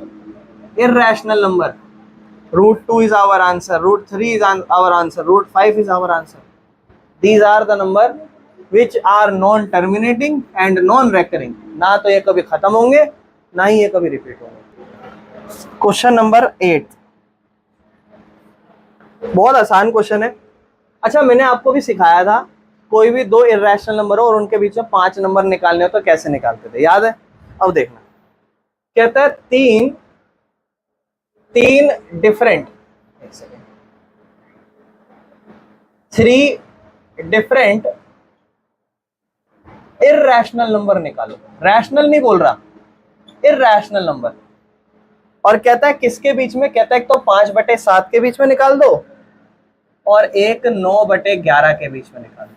Speaker 1: Irrational number. √2 is our answer, √3 is our answer, √5 is our answer. These are the number which are non-terminating and non-recurring. ना तो ये कभी खत्म होंगे, ना ही ये कभी रिपीट होंगे। क्वेश्चन नंबर 8 बहुत आसान क्वेश्चन है। अच्छा, मैंने आपको भी सिखाया था कोई भी 2 इर्रेशनल नंबर हो और उनके बीच में 5 नंबर निकालने हो तो कैसे निकालते थे, याद है? अब देखना, कहता है तीन डिफरेंट, 3 डिफरेंट इर्रेशनल नंबर निकालो। रैशनल नहीं बोल रहा, इर्रेशनल नंबर। और कहता है किसके बीच में? कहता है एक तो 5/7 के बीच में निकाल दो और एक 9/11 के बीच में निकाल दो।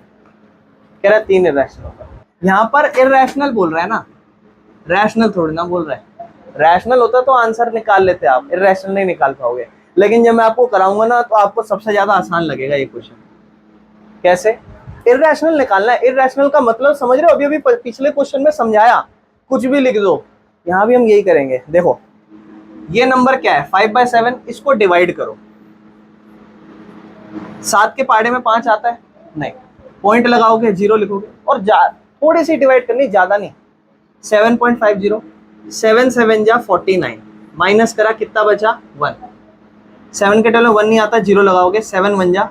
Speaker 1: कह रहा है 3 इर्रेशनल नंबर। यहां पर इर्रेशनल बोल रहा है ना, रैशनल थोड़ी ना बोल रहा है। रैशनल होता तो आंसर निकाल लेते आप, इर्रेशनल नहीं निकाल पाओगे। लेकिन जब मैं आपको कराऊंगा ना तो आपको सबसे ज्यादा आसान लगेगा ये क्वेश्चन। कैसे इर्रेशनल निकालना है? इर्रेशनल का मतलब समझ रहे हो? अभी अभी पिछले क्वेश्चन में समझाया, कुछ भी लिख दो। यहां भी हम यही करेंगे। देखो ये नंबर क्या है? 5/7। इसको डिवाइड करो। 7 के पाड़े में 5 आता है? नहीं। पॉइंट लगाओगे, 0 लिखोगे और थोड़ी सी डिवाइड करनी, ज्यादा नहीं। 7.50, 7 7 जा 49, माइनस करा, कितना बचा? 1। 7 के टेबल में 1 नहीं आता, 0 लगाओगे, 7 1 जा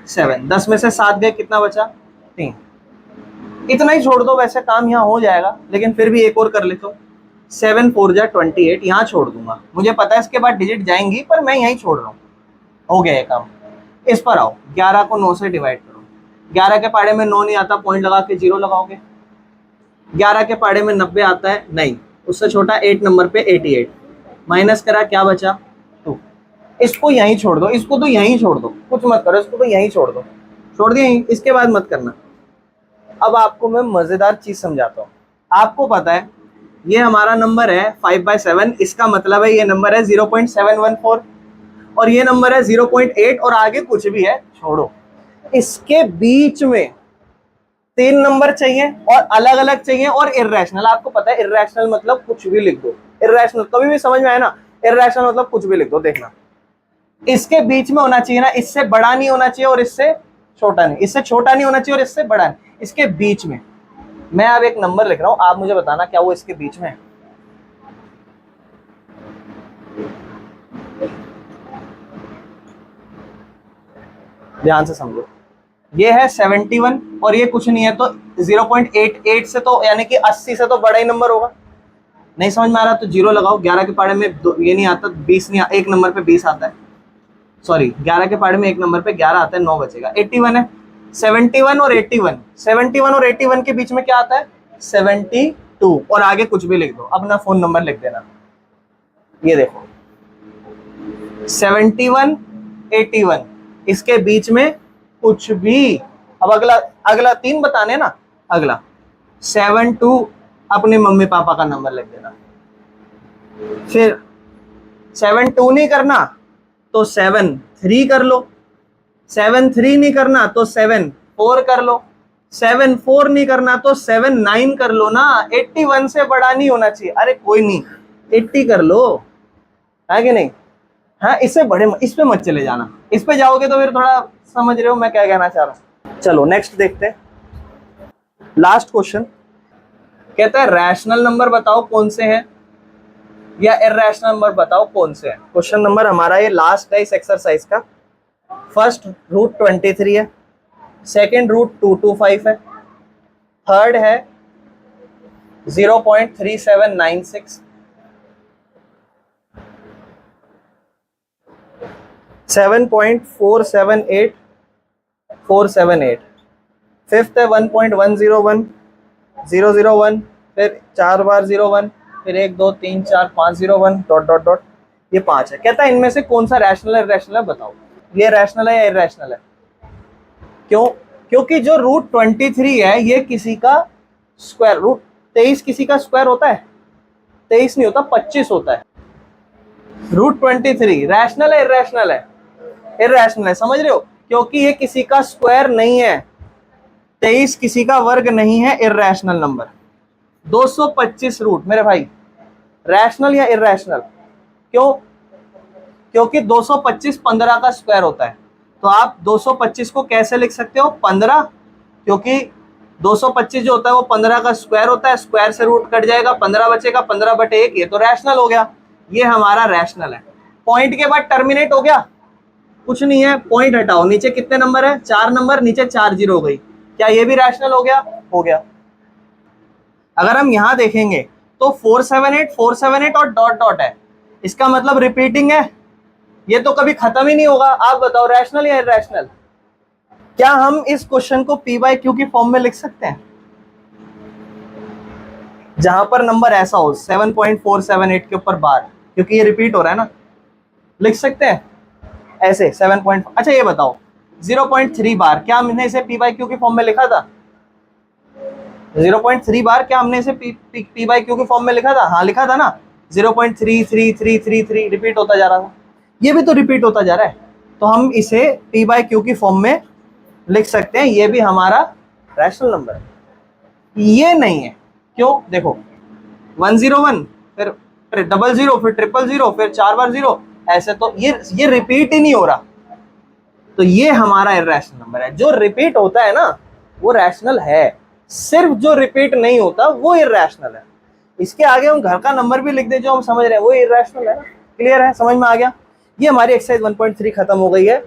Speaker 1: 7। 10 में से 7 गए, कितना बचा? 3। इतना ही छोड़ दो, वैसे काम यहाँ हो जाएगा, लेकिन फिर भी एक और कर लेता हूँ। 7 4 जा 28, यहाँ छोड़ दूंगा। मुझे पता है इसके बाद डिजिट जाएंगी, पर मैं यहीं छोड़ रहा हूँ। हो गया ये काम। इस पर आओ, 11 को 9 से डिवाइड करो। 11 के पाड़े में 9 नहीं आता, पॉइंट लगा के 0 लगाओगे। 11 के पाड़े में 90 आता है? नहीं। उससे छोटा 8 नंबर पे 88, माइनस करा, क्या बचा? 2। इसको यहीं छोड़ दो, इसको तो यहीं छोड़ दो, कुछ मत करो, इसको तो यहीं छोड़ दो। छोड़ दिया यहीं, इसके बाद मत करना। अब आपको मैं मजेदार चीज समझाता हूँ। आपको पता है ये हमारा नंबर है 5/7, इसका मतलब है ये नंबर है 0.714 और ये नंबर है 0.8 और आगे कुछ भी है छोड़ो। इसके बीच में 3 नंबर चाहिए और अलग अलग चाहिए और इर्रेशनल। आपको पता है इर्रेशनल मतलब कुछ भी लिख दो। इर्रेशनल कभी भी समझ में आए ना, इर्रेशनल मतलब कुछ भी लिख दो। देखना इसके बीच में होना चाहिए ना, इससे बड़ा नहीं होना चाहिए और इससे छोटा नहीं, इससे छोटा नहीं होना चाहिए और इससे बड़ा नहीं, इसके बीच में। मैं अब एक नंबर लिख रहा हूं, आप मुझे बताना क्या वो इसके बीच में है। ध्यान से समझो, ये है 71 और ये कुछ नहीं है तो 0.88 से तो यानी कि 80 से तो बड़ा ही नंबर होगा। नहीं समझ में आ रहा तो 0 लगाओ। 11 के पाड़े में ये नहीं आता, 20 नहीं, एक नंबर पे 20 आता है। सॉरी, 11 के पाड़े में एक नंबर पे 11 आता है, 9 बचेगा। 81 है। 71 और 81, 71 और 81 के बीच में क्या आता है? 72 और आगे कुछ भी लिख दो, अपना फोन नंबर लिख देना। ये देखो 71 81, इसके बीच में कुछ भी। अब अगला 3 बताने ना। अगला 72, अपने मम्मी पापा का नंबर लिख देना। फिर 72 नहीं करना तो 73 कर लो। 73 नहीं करना तो 74 कर लो। 74 नहीं करना तो 79 कर लो ना। 81 से बड़ा नहीं होना चाहिए। अरे कोई नहीं, 80 कर लो, है कि नहीं? हाँ, इससे बड़े इस पे मत चले जाना। इस पे जाओगे तो फिर थोड़ा समझ रहे हो मैं क्या कहना चाह रहा हूँ। चलो नेक्स्ट देखते हैं, लास्ट क्वेश्चन। कहता है रैशनल नंबर बताओ कौन से हैं या इर्रेशनल नंबर बताओ कौन से हैं। क्वेश्चन नंबर हमारा ये लास्ट है इस एक्सरसाइज का। फर्स्ट √23 है, सेकेंड √225 है, थर्ड है 0.3796, seven point four seven eight, fifth है 1.101, 001, फिर 4 बार 01, फिर 1 2 3 4 5 01 डॉट डॉट डॉट, ये 5 है। कहता है इनमें से कौन सा रैशनल है, इरैशनल है, बताओ। ये रैशनल है या इरैशनल है? क्यों? क्योंकि जो रूट 23 है ये किसी का स्क्वायर, रूट 23 किसी का स्क्वायर होता है? 23 नहीं होता, 25 होता है। रूट 23 रैशनल है इरैशनल है? इरैशनल है, समझ रहे हो? क्योंकि ये किसी का स्क्वायर नहीं है, 23 किसी का वर्ग नहीं है, इरैशनल नंबर। 225 रूट मेरे भाई, रैशनल या इरैशनल? क्यों? क्योंकि 225 15 का स्क्वायर होता है। तो आप 225 को कैसे लिख सकते हो? 15, क्योंकि 225 जो होता है वो 15 का स्क्वायर होता है, स्क्वायर से रूट कट जाएगा, 15 बचेगा, 15/1, ये तो रैशनल हो गया, ये हमारा रैशनल है। पॉइंट के बाद टर्मिनेट हो गया, कुछ नहीं है, पॉइंट हटाओ, नीचे कितने नंबर है? 4 नंबर, नीचे 4 जीरो हो गई, क्या ये भी रैशनल हो गया? हो गया। अगर हम यहां देखेंगे तो 478 और डॉट डॉट है, इसका मतलब रिपीटिंग है, ये तो कभी खत्म ही नहीं होगा। आप बताओ रैशनल या इरैशनल? क्या हम इस क्वेश्चन को P/Q की फॉर्म में लिख सकते हैं, जहां पर नंबर ऐसा हो 7.478 के ऊपर बार, क्योंकि ये रिपीट हो रहा है ना, लिख सकते हैं ऐसे 7. अच्छा ये बताओ 0.3 बार, क्या हमने इसे P/Q की फॉर्म में लिखा था? 0.3 बार क्या हमने इसे P/Q की फॉर्म में लिखा था? हाँ लिखा था ना, 0.33333 रिपीट होता जा रहा था, ये भी तो रिपीट होता जा रहा है, तो हम इसे P/Q की फॉर्म में लिख सकते हैं, ये भी हमारा रैशनल नंबर है। ये नहीं है, क्यों? देखो 101, फिर 00, फिर 000, फिर 4 बार 0, ऐसे तो ये रिपीट ही नहीं हो रहा, तो ये हमारा इरैशनल नंबर है। जो रिपीट होता है ना वो रैशनल है, सिर्फ जो रिपीट नहीं होता वो इरैशनल है। इसके आगे हम घर का नंबर भी लिख दे जो हम समझ रहे हैं वो इरैशनल है ना। क्लियर है? समझ में आ गया? ये हमारी एक्सरसाइज 1.3 खत्म हो गई है।